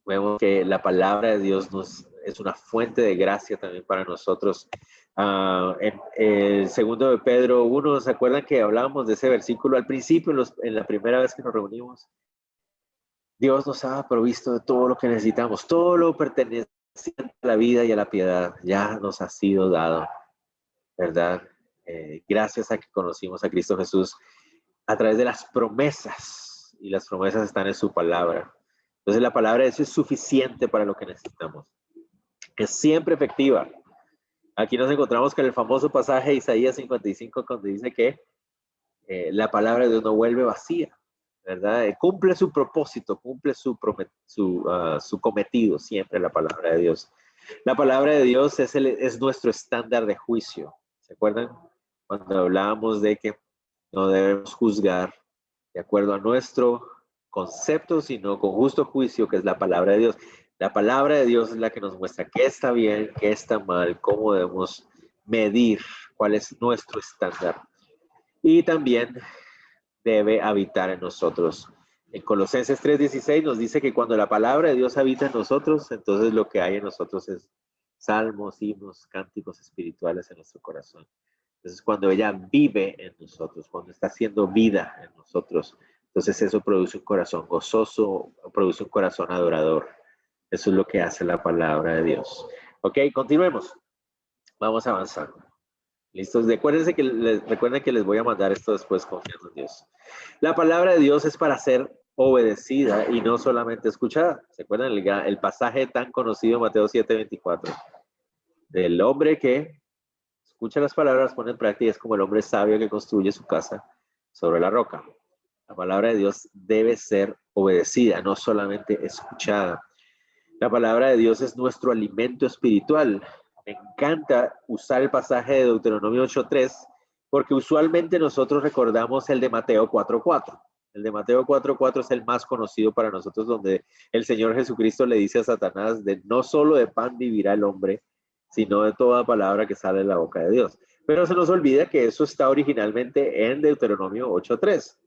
Vemos que la palabra de Dios es una fuente de gracia también para nosotros. En el segundo de Pedro 1, ¿se acuerdan que hablábamos de ese versículo al principio, en la primera vez que nos reunimos? Dios nos ha provisto de todo lo que necesitamos, todo lo perteneciente a la vida y a la piedad, ya nos ha sido dado, ¿verdad? Gracias a que conocimos a Cristo Jesús a través de las promesas, y las promesas están en su palabra. Entonces la palabra de Dios es suficiente para lo que necesitamos. Es siempre efectiva. Aquí nos encontramos con el famoso pasaje de Isaías 55, donde dice que la palabra de Dios no vuelve vacía, ¿verdad? Cumple su propósito, cumple su cometido, siempre la palabra de Dios. La palabra de Dios es nuestro estándar de juicio. ¿Se acuerdan? Cuando hablábamos de que no debemos juzgar de acuerdo a nuestro concepto, sino con justo juicio, que es la palabra de Dios. La palabra de Dios es la que nos muestra qué está bien, qué está mal, cómo debemos medir, cuál es nuestro estándar. Y también debe habitar en nosotros. En Colosenses 3:16 nos dice que cuando la palabra de Dios habita en nosotros, entonces lo que hay en nosotros es salmos, himnos, cánticos espirituales en nuestro corazón. Entonces cuando ella vive en nosotros, cuando está haciendo vida en nosotros, entonces eso produce un corazón gozoso, produce un corazón adorador. Eso es lo que hace la palabra de Dios. Ok, continuemos. Vamos avanzando. ¿Listos? Recuerden que les voy a mandar esto después confiando en Dios. La palabra de Dios es para ser obedecida y no solamente escuchada. ¿Se acuerdan el pasaje tan conocido, Mateo 7:24? del hombre que escucha las palabras, pone en práctica, es como el hombre sabio que construye su casa sobre la roca. La palabra de Dios debe ser obedecida, no solamente escuchada. La palabra de Dios es nuestro alimento espiritual. Me encanta usar el pasaje de Deuteronomio 8:3 porque usualmente nosotros recordamos el de Mateo 4:4. El de Mateo 4:4 es el más conocido para nosotros, donde el Señor Jesucristo le dice a Satanás de no solo de pan vivirá el hombre, sino de toda palabra que sale de la boca de Dios. Pero se nos olvida que eso está originalmente en Deuteronomio 8:3.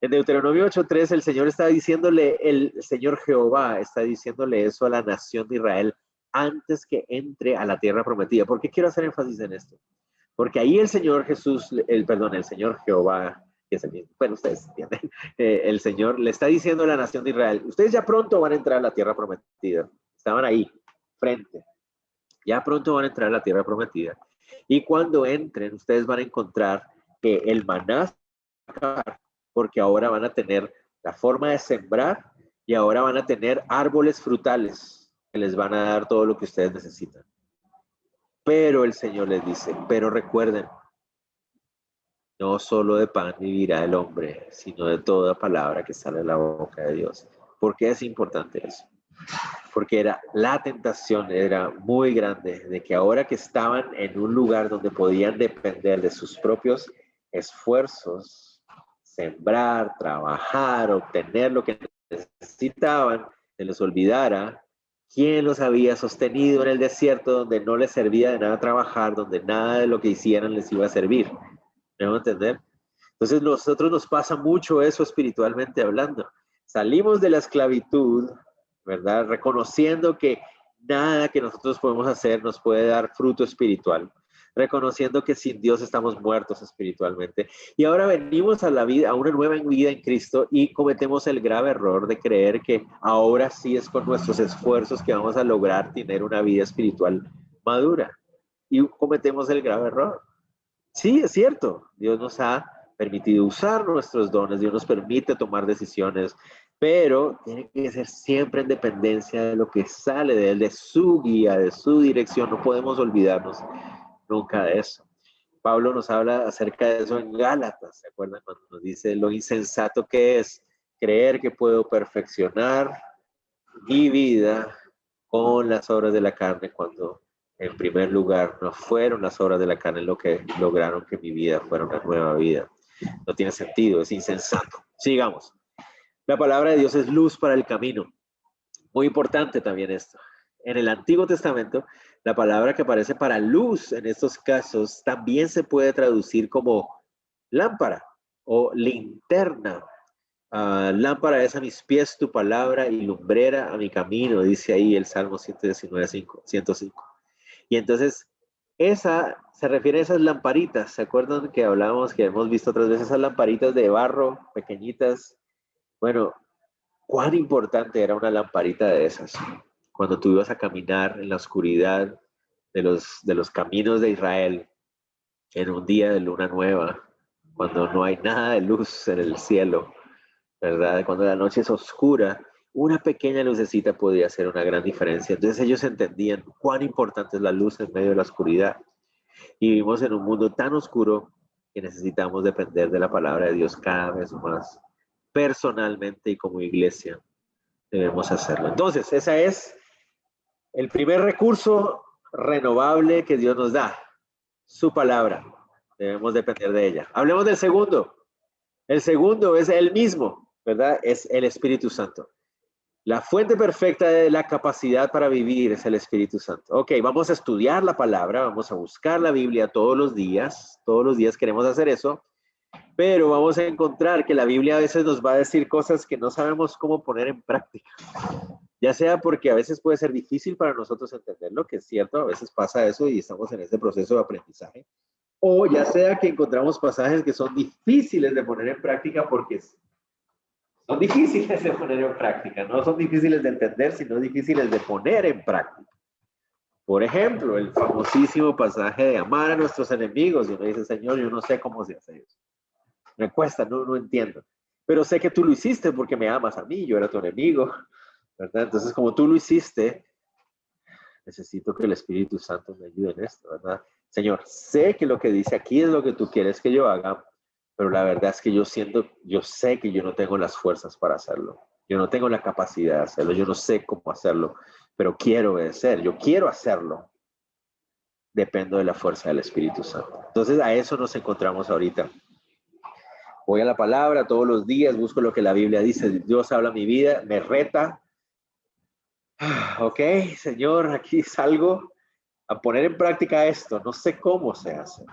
En Deuteronomio 8:3 el Señor está diciéndole, el Señor Jehová está diciéndole eso a la nación de Israel antes que entre a la tierra prometida. ¿Por qué quiero hacer énfasis en esto? Porque ahí el Señor Jesús, el Señor Jehová, que es el mismo, bueno, ustedes entienden, el Señor le está diciendo a la nación de Israel, ustedes ya pronto van a entrar a la tierra prometida. Estaban ahí, frente. Ya pronto van a entrar a la tierra prometida. Y cuando entren, ustedes van a encontrar que el maná se va a acabar, porque ahora van a tener la forma de sembrar y ahora van a tener árboles frutales que les van a dar todo lo que ustedes necesitan. Pero el Señor les dice, pero recuerden, no solo de pan vivirá el hombre, sino de toda palabra que sale de la boca de Dios. ¿Por qué es importante eso? Porque la tentación era muy grande de que ahora que estaban en un lugar donde podían depender de sus propios esfuerzos, sembrar, trabajar, obtener lo que necesitaban, se les olvidara quién los había sostenido en el desierto donde no les servía de nada trabajar, donde nada de lo que hicieran les iba a servir. ¿Me van a entender? Entonces nosotros nos pasa mucho eso espiritualmente hablando. Salimos de la esclavitud, ¿verdad? Reconociendo que nada que nosotros podemos hacer nos puede dar fruto espiritual. Reconociendo que sin Dios estamos muertos espiritualmente. Y ahora venimos a la vida, a una nueva vida en Cristo y cometemos el grave error de creer que ahora sí es con nuestros esfuerzos que vamos a lograr tener una vida espiritual madura. Y cometemos el grave error. Sí, es cierto. Dios nos ha permitido usar nuestros dones, Dios nos permite tomar decisiones, pero tiene que ser siempre en dependencia de lo que sale de Él, de su guía, de su dirección. No podemos olvidarnos nunca de eso. Pablo nos habla acerca de eso en Gálatas, ¿se acuerdan? Cuando nos dice lo insensato que es creer que puedo perfeccionar mi vida con las obras de la carne cuando en primer lugar no fueron las obras de la carne lo que lograron que mi vida fuera una nueva vida. No tiene sentido, es insensato. Sigamos. La palabra de Dios es luz para el camino. Muy importante también esto. En el Antiguo Testamento, la palabra que aparece para luz en estos casos también se puede traducir como lámpara o linterna. Lámpara es a mis pies tu palabra y lumbrera a mi camino, dice ahí el Salmo 105. Y entonces, esa se refiere a esas lamparitas. ¿Se acuerdan que hablábamos, que hemos visto otras veces esas lamparitas de barro, pequeñitas? Bueno, cuán importante era una lamparita de esas. Cuando tú ibas a caminar en la oscuridad de los caminos de Israel, en un día de luna nueva, cuando no hay nada de luz en el cielo, ¿verdad? Cuando la noche es oscura, una pequeña lucecita podía hacer una gran diferencia. Entonces ellos entendían cuán importante es la luz en medio de la oscuridad. Y vivimos en un mundo tan oscuro que necesitamos depender de la palabra de Dios cada vez más. Personalmente y como iglesia debemos hacerlo. Entonces, ese es el primer recurso renovable que Dios nos da, su palabra. Debemos depender de ella. Hablemos del segundo. El segundo es el mismo, ¿verdad? Es el Espíritu Santo. La fuente perfecta de la capacidad para vivir es el Espíritu Santo. Ok, vamos a estudiar la palabra, vamos a buscar la Biblia todos los días queremos hacer eso, pero vamos a encontrar que la Biblia a veces nos va a decir cosas que no sabemos cómo poner en práctica. Ya sea porque a veces puede ser difícil para nosotros entenderlo, que es cierto, a veces pasa eso y estamos en ese proceso de aprendizaje, o ya sea que encontramos pasajes que son difíciles de poner en práctica porque son difíciles de poner en práctica, no son difíciles de entender, sino difíciles de poner en práctica. Por ejemplo, el famosísimo pasaje de amar a nuestros enemigos. Y uno dice, Señor, yo no sé cómo se hace eso. Me cuesta, no entiendo. Pero sé que tú lo hiciste porque me amas a mí, yo era tu enemigo, ¿verdad? Entonces, como tú lo hiciste, necesito que el Espíritu Santo me ayude en esto, ¿verdad? Señor, sé que lo que dice aquí es lo que tú quieres que yo haga, pero la verdad es que yo sé que yo no tengo las fuerzas para hacerlo. Yo no tengo la capacidad de hacerlo, yo no sé cómo hacerlo, pero quiero obedecer, yo quiero hacerlo. Dependo de la fuerza del Espíritu Santo. Entonces a eso nos encontramos ahorita. Voy a la palabra todos los días, busco lo que la Biblia dice, Dios habla a mi vida, me reta. Ok, Señor, aquí salgo a poner en práctica esto, no sé cómo se hace,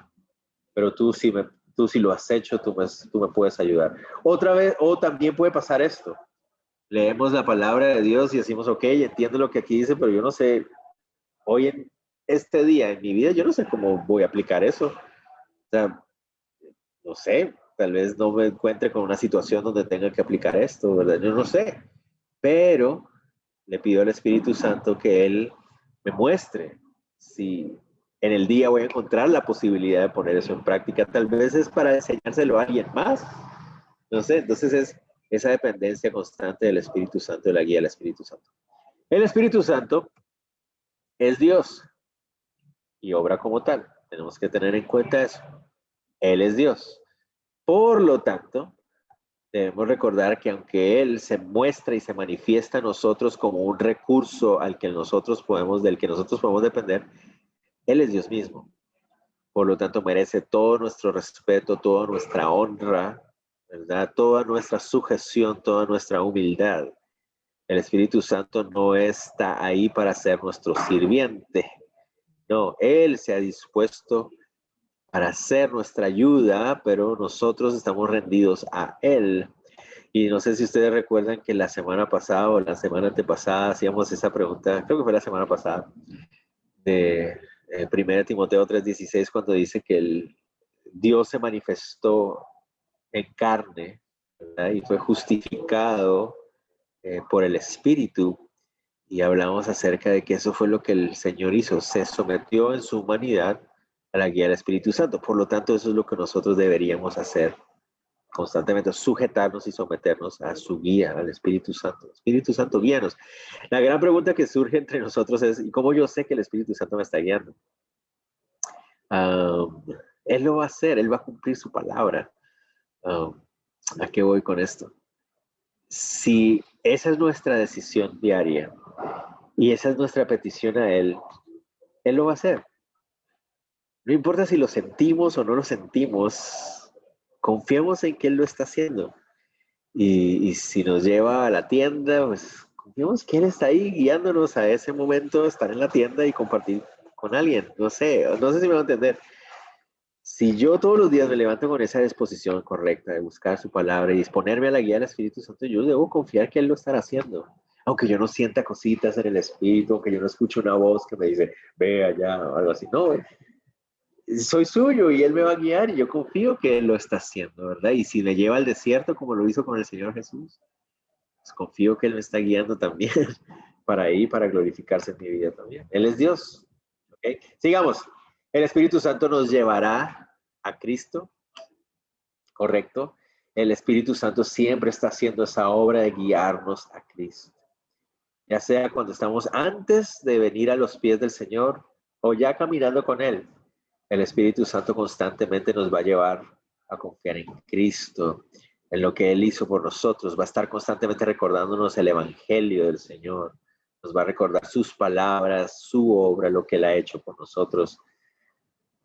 pero tú sí lo has hecho, tú me puedes ayudar. Otra vez, o también puede pasar esto, leemos la palabra de Dios y decimos, ok, entiendo lo que aquí dice, pero yo no sé, hoy en este día en mi vida, yo no sé cómo voy a aplicar eso. O sea, no sé, tal vez no me encuentre con una situación donde tenga que aplicar esto, ¿verdad? Yo no sé, pero le pido al Espíritu Santo que Él me muestre si en el día voy a encontrar la posibilidad de poner eso en práctica. Tal vez es para enseñárselo a alguien más. No sé, entonces es esa dependencia constante del Espíritu Santo, de la guía del Espíritu Santo. El Espíritu Santo es Dios y obra como tal. Tenemos que tener en cuenta eso. Él es Dios. Por lo tanto, debemos recordar que aunque Él se muestra y se manifiesta a nosotros como un recurso del que nosotros podemos depender, Él es Dios mismo. Por lo tanto, merece todo nuestro respeto, toda nuestra honra, ¿verdad? Toda nuestra sujeción, toda nuestra humildad. El Espíritu Santo no está ahí para ser nuestro sirviente. No, Él se ha dispuesto para ser nuestra ayuda, pero nosotros estamos rendidos a Él. Y no sé si ustedes recuerdan que la semana pasada o la semana antepasada hacíamos esa pregunta, creo que fue la semana pasada, de 1 Timoteo 3:16, cuando dice que Dios se manifestó en carne, ¿verdad? Y fue justificado por el Espíritu. Y hablamos acerca de que eso fue lo que el Señor hizo, se sometió en su humanidad a la guía del Espíritu Santo. Por lo tanto, eso es lo que nosotros deberíamos hacer constantemente, sujetarnos y someternos a su guía, al Espíritu Santo. Espíritu Santo, guíanos. La gran pregunta que surge entre nosotros es, ¿y cómo yo sé que el Espíritu Santo me está guiando? Él lo va a hacer, Él va a cumplir su palabra. ¿A qué voy con esto? Si esa es nuestra decisión diaria y esa es nuestra petición a Él, Él lo va a hacer. No importa si lo sentimos o no lo sentimos, confiemos en que Él lo está haciendo. Y si nos lleva a la tienda, pues confiemos que Él está ahí guiándonos a ese momento, estar en la tienda y compartir con alguien. No sé si me va a entender. Si yo todos los días me levanto con esa disposición correcta de buscar su palabra y disponerme a la guía del Espíritu Santo, yo debo confiar que Él lo estará haciendo. Aunque yo no sienta cositas en el Espíritu, aunque yo no escuche una voz que me dice, ve allá o algo así. No, soy suyo y Él me va a guiar y yo confío que Él lo está haciendo, ¿verdad? Y si me lleva al desierto como lo hizo con el Señor Jesús, pues confío que Él me está guiando también para glorificarse en mi vida también. Él es Dios. ¿Okay? Sigamos. El Espíritu Santo nos llevará a Cristo, ¿correcto? El Espíritu Santo siempre está haciendo esa obra de guiarnos a Cristo. Ya sea cuando estamos antes de venir a los pies del Señor o ya caminando con Él. El Espíritu Santo constantemente nos va a llevar a confiar en Cristo, en lo que Él hizo por nosotros. Va a estar constantemente recordándonos el Evangelio del Señor. Nos va a recordar sus palabras, su obra, lo que Él ha hecho por nosotros.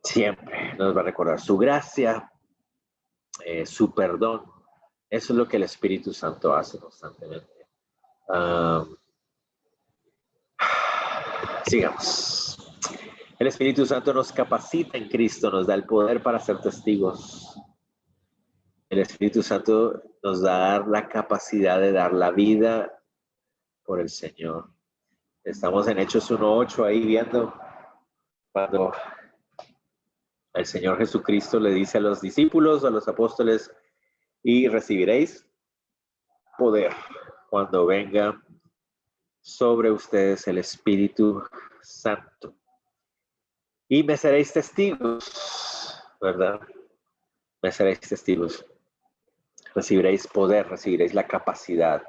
Siempre nos va a recordar su gracia, su perdón. Eso es lo que el Espíritu Santo hace constantemente. Sigamos. El Espíritu Santo nos capacita en Cristo, nos da el poder para ser testigos. El Espíritu Santo nos da la capacidad de dar la vida por el Señor. Estamos en Hechos 1:8 ahí viendo cuando el Señor Jesucristo le dice a los discípulos, a los apóstoles, y recibiréis poder cuando venga sobre ustedes el Espíritu Santo. Y me seréis testigos, ¿verdad? Me seréis testigos. Recibiréis poder, recibiréis la capacidad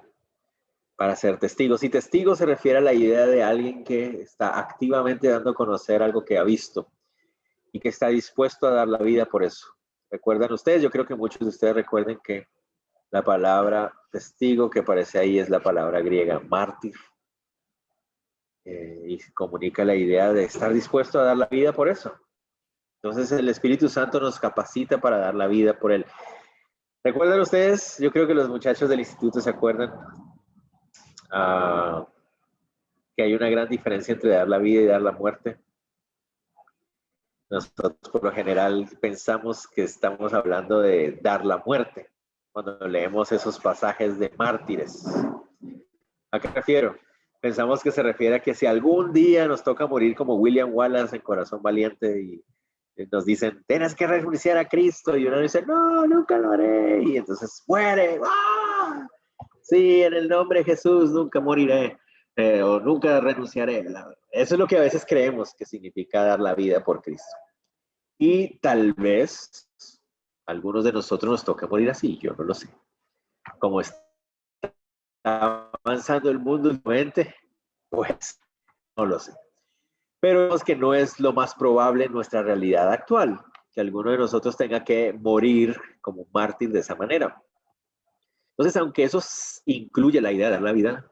para ser testigos. Y testigo se refiere a la idea de alguien que está activamente dando a conocer algo que ha visto y que está dispuesto a dar la vida por eso. ¿Recuerdan ustedes? Yo creo que muchos de ustedes recuerden que la palabra testigo que aparece ahí es la palabra griega mártir. Y comunica la idea de estar dispuesto a dar la vida por eso. Entonces el Espíritu Santo nos capacita para dar la vida por él. ¿Recuerdan ustedes? Yo creo que los muchachos del instituto se acuerdan que hay una gran diferencia entre dar la vida y dar la muerte. Nosotros por lo general pensamos que estamos hablando de dar la muerte cuando leemos esos pasajes de mártires. ¿A qué me refiero? Pensamos que se refiere a que si algún día nos toca morir como William Wallace en Corazón Valiente y nos dicen, tienes que renunciar a Cristo, y uno dice, no, nunca lo haré, y entonces muere. ¡Ah! Sí, en el nombre de Jesús nunca moriré, o nunca renunciaré. Eso es lo que a veces creemos que significa dar la vida por Cristo. Y tal vez algunos de nosotros nos toca morir así, yo no lo sé. Como está avanzando el mundo últimamente, pues no lo sé. Pero vemos que no es lo más probable en nuestra realidad actual, que alguno de nosotros tenga que morir como un mártir de esa manera. Entonces, aunque eso incluye la idea de dar la vida,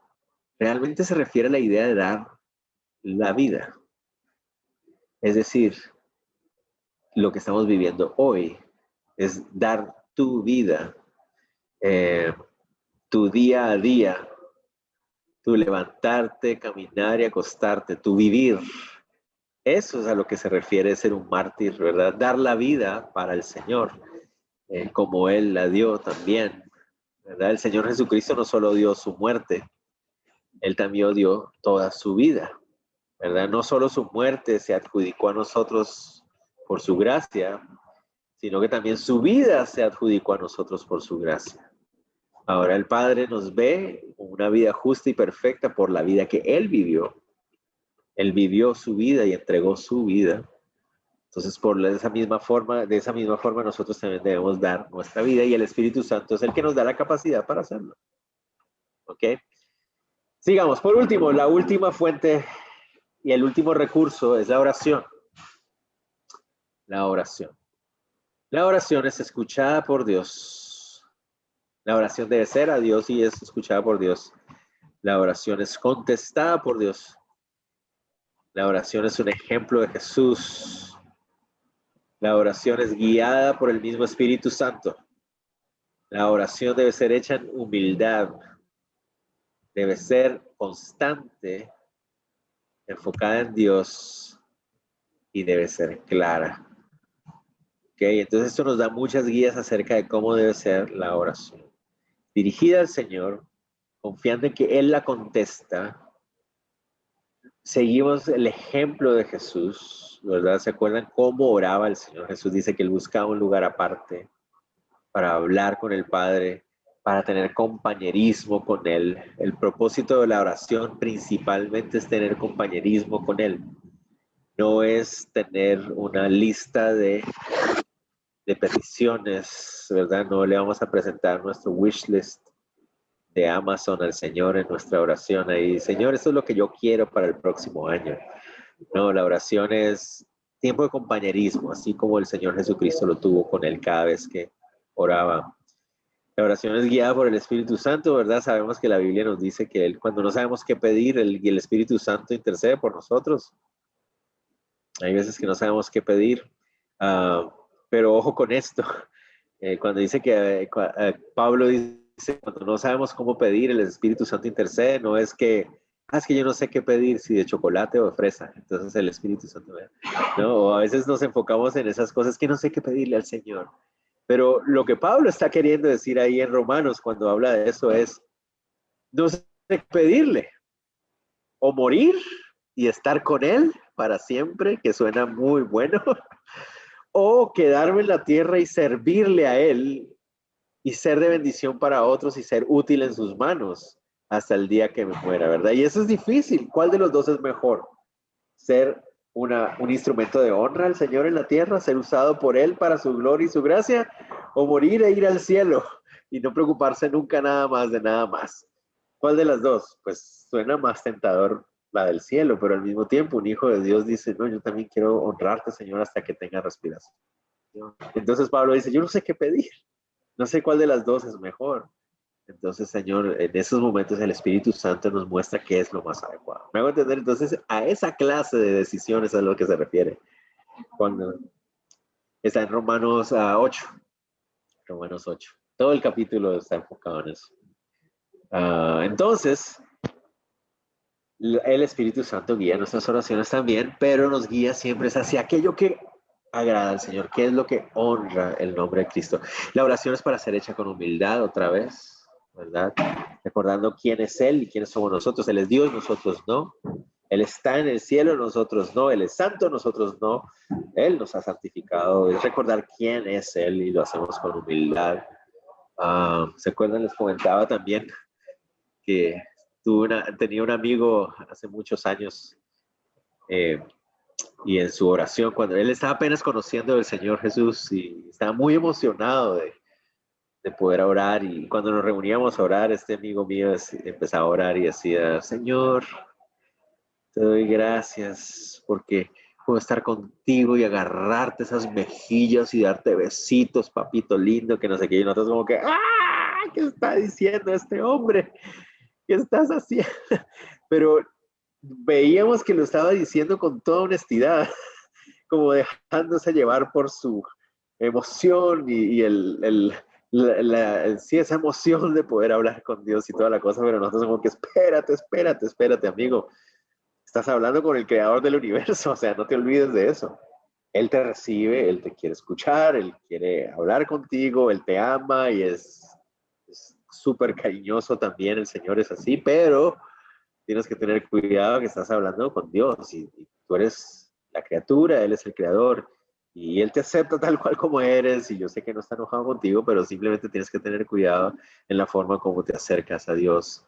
realmente se refiere a la idea de dar la vida. Es decir, lo que estamos viviendo hoy es dar tu vida, tu día a día, tu levantarte, caminar y acostarte, tu vivir. Eso es a lo que se refiere ser un mártir, ¿verdad? Dar la vida para el Señor, como Él la dio también, ¿verdad? El Señor Jesucristo no solo dio su muerte, Él también dio toda su vida, ¿verdad? No solo su muerte se adjudicó a nosotros por su gracia, sino que también su vida se adjudicó a nosotros por su gracia. Ahora el Padre nos ve una vida justa y perfecta por la vida que Él vivió. Él vivió su vida y entregó su vida. Entonces, de esa misma forma nosotros también debemos dar nuestra vida y el Espíritu Santo es el que nos da la capacidad para hacerlo. ¿Ok? Sigamos. Por último, la última fuente y el último recurso es la oración. La oración. La oración es escuchada por Dios. La oración debe ser a Dios y es escuchada por Dios. La oración es contestada por Dios. La oración es un ejemplo de Jesús. La oración es guiada por el mismo Espíritu Santo. La oración debe ser hecha en humildad. Debe ser constante, enfocada en Dios y debe ser clara. ¿Ok? Entonces esto nos da muchas guías acerca de cómo debe ser la oración. Dirigida al Señor, confiando en que Él la contesta. Seguimos el ejemplo de Jesús, ¿verdad? ¿Se acuerdan cómo oraba el Señor? Jesús dice que Él buscaba un lugar aparte para hablar con el Padre, para tener compañerismo con Él. El propósito de la oración principalmente es tener compañerismo con Él. No es tener una lista de peticiones, ¿verdad? No le vamos a presentar nuestro wish list de Amazon al Señor en nuestra oración ahí. Señor, esto es lo que yo quiero para el próximo año. No, la oración es tiempo de compañerismo, así como el Señor Jesucristo lo tuvo con Él cada vez que oraba. La oración es guiada por el Espíritu Santo, ¿verdad? Sabemos que la Biblia nos dice que Él, cuando no sabemos qué pedir, el Espíritu Santo intercede por nosotros. Hay veces que no sabemos qué pedir, pero ojo con esto. Cuando dice que Pablo dice, cuando no sabemos cómo pedir, el Espíritu Santo intercede, no es que, es que yo no sé qué pedir, si de chocolate o de fresa, entonces el Espíritu Santo, ¿no? O a veces nos enfocamos en esas cosas que no sé qué pedirle al Señor. Pero lo que Pablo está queriendo decir ahí en Romanos cuando habla de eso es, no sé qué pedirle, o morir y estar con Él para siempre, que suena muy bueno, o quedarme en la tierra y servirle a Él y ser de bendición para otros y ser útil en sus manos hasta el día que me muera, ¿verdad? Y eso es difícil. ¿Cuál de los dos es mejor? ¿Ser un instrumento de honra al Señor en la tierra, ser usado por Él para su gloria y su gracia, o morir e ir al cielo y no preocuparse nunca nada más de nada más? ¿Cuál de las dos? Pues suena más tentador la del cielo, pero al mismo tiempo un hijo de Dios dice, no, yo también quiero honrarte, Señor, hasta que tenga respiración. Entonces Pablo dice, yo no sé qué pedir, no sé cuál de las dos es mejor. Entonces, Señor, en esos momentos el Espíritu Santo nos muestra qué es lo más adecuado. ¿Me hago entender? Entonces, a esa clase de decisiones es a lo que se refiere cuando está en Romanos 8. Romanos 8. Todo el capítulo está enfocado en eso. Entonces, el Espíritu Santo guía nuestras oraciones también, pero nos guía siempre hacia aquello que agrada al Señor, que es lo que honra el nombre de Cristo. La oración es para ser hecha con humildad otra vez, ¿verdad? Recordando quién es Él y quiénes somos nosotros. Él es Dios, nosotros no. Él está en el cielo, nosotros no. Él es santo, nosotros no. Él nos ha santificado. Es recordar quién es Él y lo hacemos con humildad. ¿Se acuerdan? Les comentaba también que tenía un amigo hace muchos años y en su oración, cuando él estaba apenas conociendo al Señor Jesús y estaba muy emocionado de poder orar, y cuando nos reuníamos a orar, este amigo mío empezaba a orar y decía, Señor, te doy gracias porque puedo estar contigo y agarrarte esas mejillas y darte besitos, papito lindo, que no sé qué, y nosotros como que, ¡ah! ¿Qué está diciendo este hombre? ¿Qué estás haciendo? Pero veíamos que lo estaba diciendo con toda honestidad, como dejándose llevar por su emoción y sí, esa emoción de poder hablar con Dios y toda la cosa, pero nosotros como que espérate, amigo. Estás hablando con el creador del universo, o sea, no te olvides de eso. Él te recibe, Él te quiere escuchar, Él quiere hablar contigo, Él te ama y es súper cariñoso también, el Señor es así, pero tienes que tener cuidado que estás hablando con Dios y tú eres la criatura, Él es el creador y Él te acepta tal cual como eres y yo sé que no está enojado contigo, pero simplemente tienes que tener cuidado en la forma como te acercas a Dios.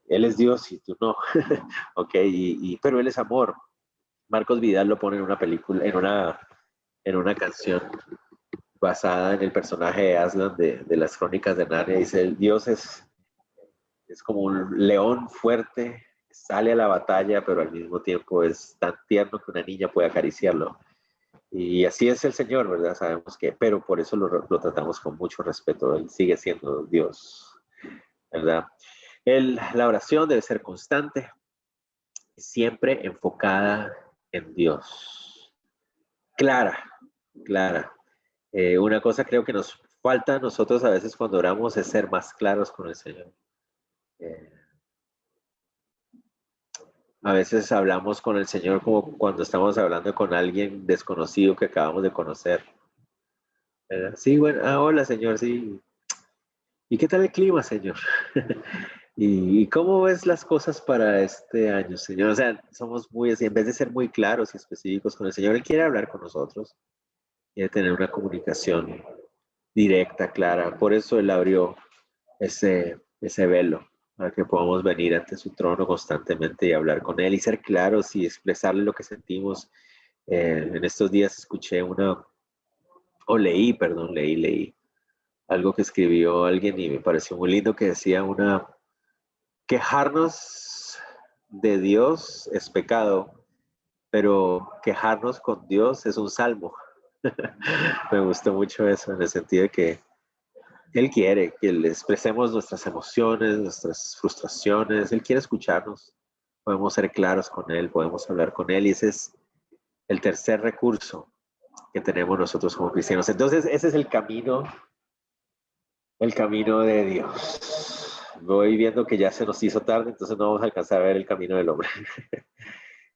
Él es Dios y tú no, ok, pero Él es amor. Marcos Vidal lo pone en una película, en una canción basada en el personaje de Aslan de las Crónicas de Narnia. Dice, el Dios es como un león fuerte, sale a la batalla, pero al mismo tiempo es tan tierno que una niña puede acariciarlo. Y así es el Señor, ¿verdad? Sabemos que, pero por eso lo tratamos con mucho respeto. Él sigue siendo Dios, ¿verdad? La oración debe ser constante, siempre enfocada en Dios. Clara. Una cosa creo que nos falta a nosotros a veces cuando oramos es ser más claros con el Señor. A veces hablamos con el Señor como cuando estamos hablando con alguien desconocido que acabamos de conocer, ¿verdad? Sí, bueno, hola Señor, sí. ¿Y qué tal el clima, Señor? ¿Y cómo ves las cosas para este año, Señor? O sea, somos muy así, en vez de ser muy claros y específicos con el Señor, Él quiere hablar con nosotros, quiere tener una comunicación directa, clara. Por eso Él abrió ese velo, para que podamos venir ante su trono constantemente y hablar con Él y ser claros y expresarle lo que sentimos. En estos días escuché leí algo que escribió alguien y me pareció muy lindo que decía quejarnos de Dios es pecado, pero quejarnos con Dios es un salmo. Me gustó mucho eso en el sentido de que Él quiere que le expresemos nuestras emociones, nuestras frustraciones. Él quiere escucharnos. Podemos ser claros con Él, podemos hablar con Él y ese es el tercer recurso que tenemos nosotros como cristianos. Entonces, ese es el camino de Dios. Voy viendo que ya se nos hizo tarde, entonces no vamos a alcanzar a ver el camino del hombre.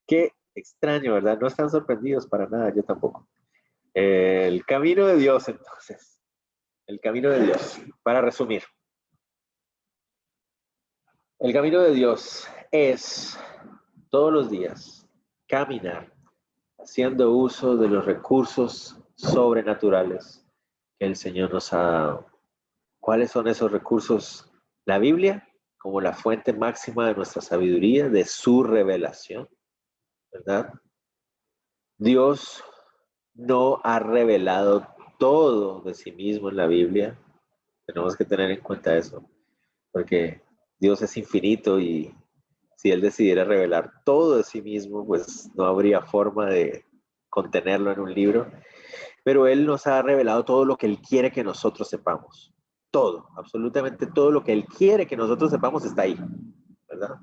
Qué extraño, ¿verdad? No están sorprendidos para nada, yo tampoco. El camino de Dios, entonces. El camino de Dios. Para resumir. El camino de Dios es todos los días caminar haciendo uso de los recursos sobrenaturales que el Señor nos ha dado. ¿Cuáles son esos recursos? La Biblia como la fuente máxima de nuestra sabiduría, de su revelación, ¿verdad? Dios no ha revelado todo de sí mismo en la Biblia. Tenemos que tener en cuenta eso, porque Dios es infinito y si Él decidiera revelar todo de sí mismo, pues no habría forma de contenerlo en un libro. Pero Él nos ha revelado todo lo que Él quiere que nosotros sepamos. Todo, absolutamente todo lo que Él quiere que nosotros sepamos está ahí, ¿verdad?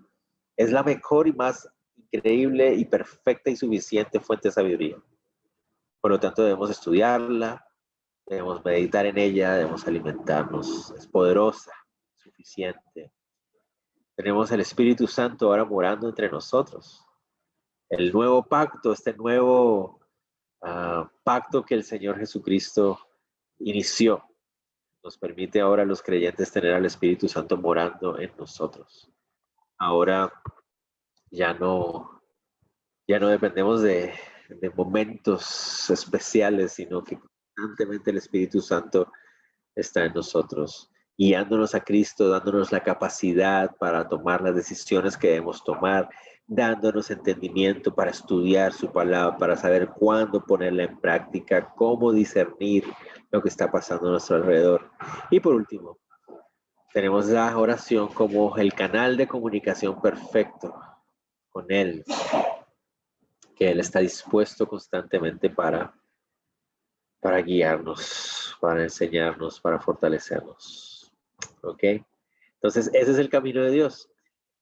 Es la mejor y más increíble y perfecta y suficiente fuente de sabiduría. Por lo tanto, debemos estudiarla, debemos meditar en ella, debemos alimentarnos. Es poderosa, suficiente. Tenemos el Espíritu Santo ahora morando entre nosotros. El nuevo pacto, este nuevo pacto que el Señor Jesucristo inició, nos permite ahora a los creyentes tener al Espíritu Santo morando en nosotros. Ahora ya no dependemos de momentos especiales, sino que constantemente el Espíritu Santo está en nosotros, guiándonos a Cristo, dándonos la capacidad para tomar las decisiones que debemos tomar, dándonos entendimiento para estudiar su palabra, para saber cuándo ponerla en práctica, cómo discernir lo que está pasando a nuestro alrededor. Y por último, tenemos la oración como el canal de comunicación perfecto con Él, que Él está dispuesto constantemente para guiarnos, para enseñarnos, para fortalecernos. ¿Ok? Entonces, ese es el camino de Dios.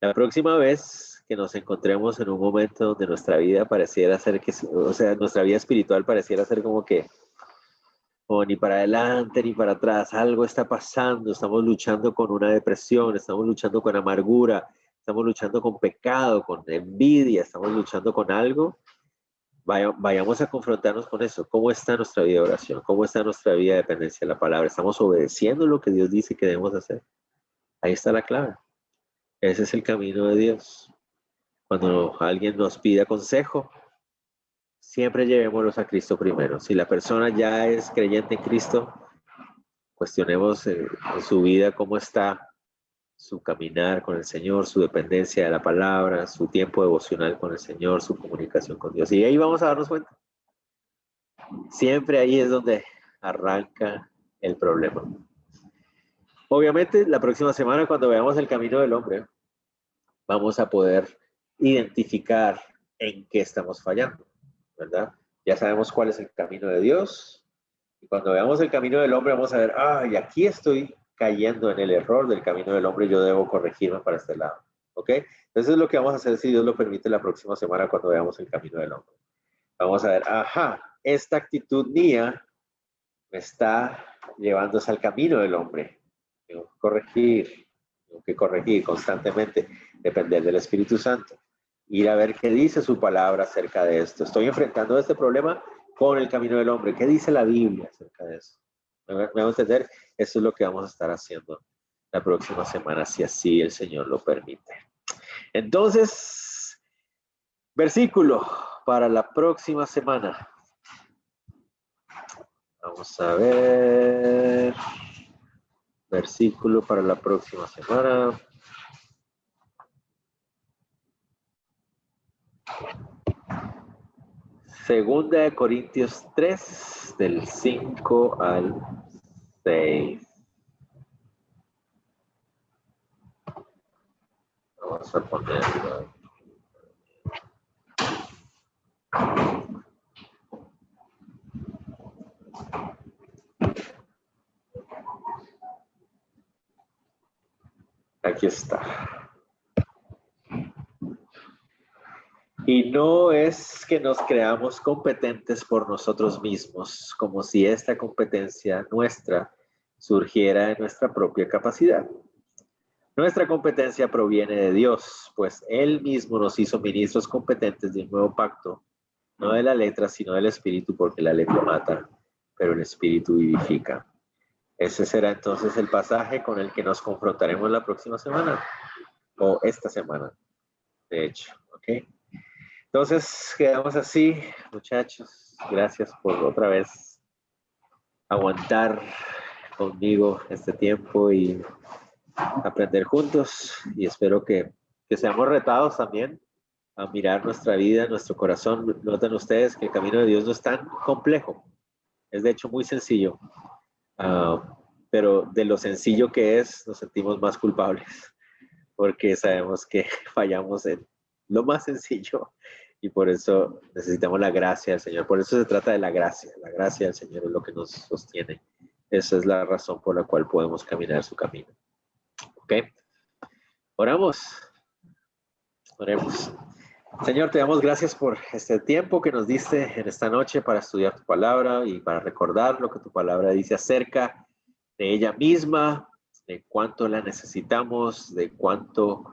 La próxima vez que nos encontremos en un momento donde nuestra vida pareciera ser que, o sea, nuestra vida espiritual pareciera ser como que, o ni para adelante ni para atrás, algo está pasando, estamos luchando con una depresión, estamos luchando con amargura, estamos luchando con pecado, con envidia, estamos luchando con algo. Vayamos a confrontarnos con eso. ¿Cómo está nuestra vida de oración? ¿Cómo está nuestra vida de dependencia de la palabra? ¿Estamos obedeciendo lo que Dios dice que debemos hacer? Ahí está la clave. Ese es el camino de Dios. Cuando alguien nos pida consejo, siempre llevémoslos a Cristo primero. Si la persona ya es creyente en Cristo, cuestionemos en su vida cómo está su caminar con el Señor, su dependencia de la palabra, su tiempo devocional con el Señor, su comunicación con Dios. Y ahí vamos a darnos cuenta. Siempre ahí es donde arranca el problema. Obviamente, la próxima semana, cuando veamos el camino del hombre, vamos a poder identificar en qué estamos fallando, ¿verdad? Ya sabemos cuál es el camino de Dios. Y cuando veamos el camino del hombre, vamos a ver, y aquí estoy cayendo en el error del camino del hombre, yo debo corregirme para este lado. ¿Ok? Entonces es lo que vamos a hacer, si Dios lo permite, la próxima semana cuando veamos el camino del hombre. Vamos a ver, esta actitud mía me está llevándose al camino del hombre. Tengo que corregir constantemente, depender del Espíritu Santo. Ir a ver qué dice su palabra acerca de esto. Estoy enfrentando este problema con el camino del hombre. ¿Qué dice la Biblia acerca de eso? ¿Me van a entender? Eso es lo que vamos a estar haciendo la próxima semana, si así el Señor lo permite. Entonces, versículo para la próxima semana. Vamos a ver. Versículo para la próxima semana. Segunda de Corintios 3, del 5 al 6. Vamos a ponerlo. Aquí está. Y no es que nos creamos competentes por nosotros mismos, como si esta competencia nuestra surgiera de nuestra propia capacidad. Nuestra competencia proviene de Dios, pues Él mismo nos hizo ministros competentes de un nuevo pacto, no de la letra, sino del espíritu, porque la letra mata, pero el espíritu vivifica. Ese será entonces el pasaje con el que nos confrontaremos la próxima semana, o esta semana, de hecho, ¿ok? Entonces, quedamos así, muchachos. Gracias por otra vez aguantar conmigo este tiempo y aprender juntos. Y espero que seamos retados también a mirar nuestra vida, nuestro corazón. Noten ustedes que el camino de Dios no es tan complejo. Es de hecho muy sencillo. Pero de lo sencillo que es, nos sentimos más culpables. porque sabemos que fallamos en lo más sencillo y por eso necesitamos la gracia del Señor. Por eso se trata de la gracia del Señor es lo que nos sostiene. Esa es la razón por la cual podemos caminar su camino. ¿Ok? Oramos. Oremos. Señor, te damos gracias por este tiempo que nos diste en esta noche para estudiar tu palabra y para recordar lo que tu palabra dice acerca de ella misma, de cuánto la necesitamos, de cuánto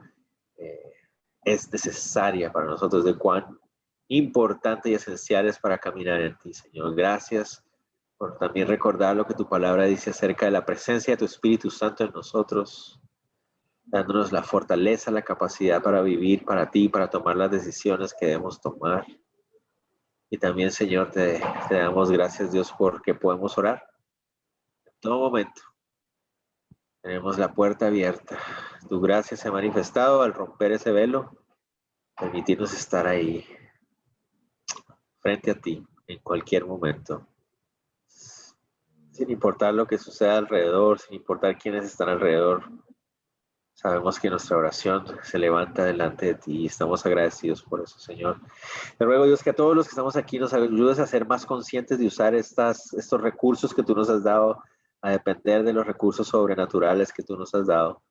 es necesaria para nosotros, de cuán importante y esencial es para caminar en ti, Señor. Gracias por también recordar lo que tu palabra dice acerca de la presencia de tu Espíritu Santo en nosotros, dándonos la fortaleza, la capacidad para vivir para ti, para tomar las decisiones que debemos tomar. Y también, Señor, te damos gracias, Dios, porque podemos orar en todo momento. Tenemos la puerta abierta. Tu gracia se ha manifestado al romper ese velo, permitirnos estar ahí, frente a ti, en cualquier momento. Sin importar lo que suceda alrededor, sin importar quiénes están alrededor, sabemos que nuestra oración se levanta delante de ti y estamos agradecidos por eso, Señor. Te ruego, Dios, que a todos los que estamos aquí nos ayudes a ser más conscientes de usar estos recursos que tú nos has dado, a depender de los recursos sobrenaturales que tú nos has dado,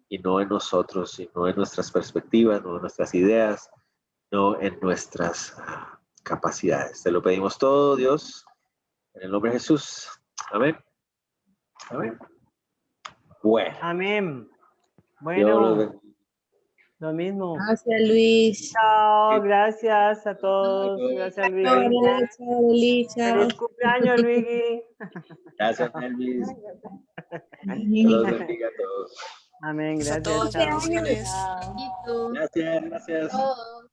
y no en nosotros, y no en nuestras perspectivas, no en nuestras ideas, no en nuestras capacidades. Te lo pedimos todo, Dios, en el nombre de Jesús. Amén. Amén. Bueno. Amén. Dios los Bueno, bendiga. lo mismo. Gracias, Luis. Chao, gracias a todos. Gracias, Luigi. Chao, Luis. Chao. Feliz cumpleaños, Luigi. Gracias, Melvis. Dios los bendiga a todos. Amén, A gracias. todos, Chao. bendiciones. Chao. Gracias, gracias. Todos.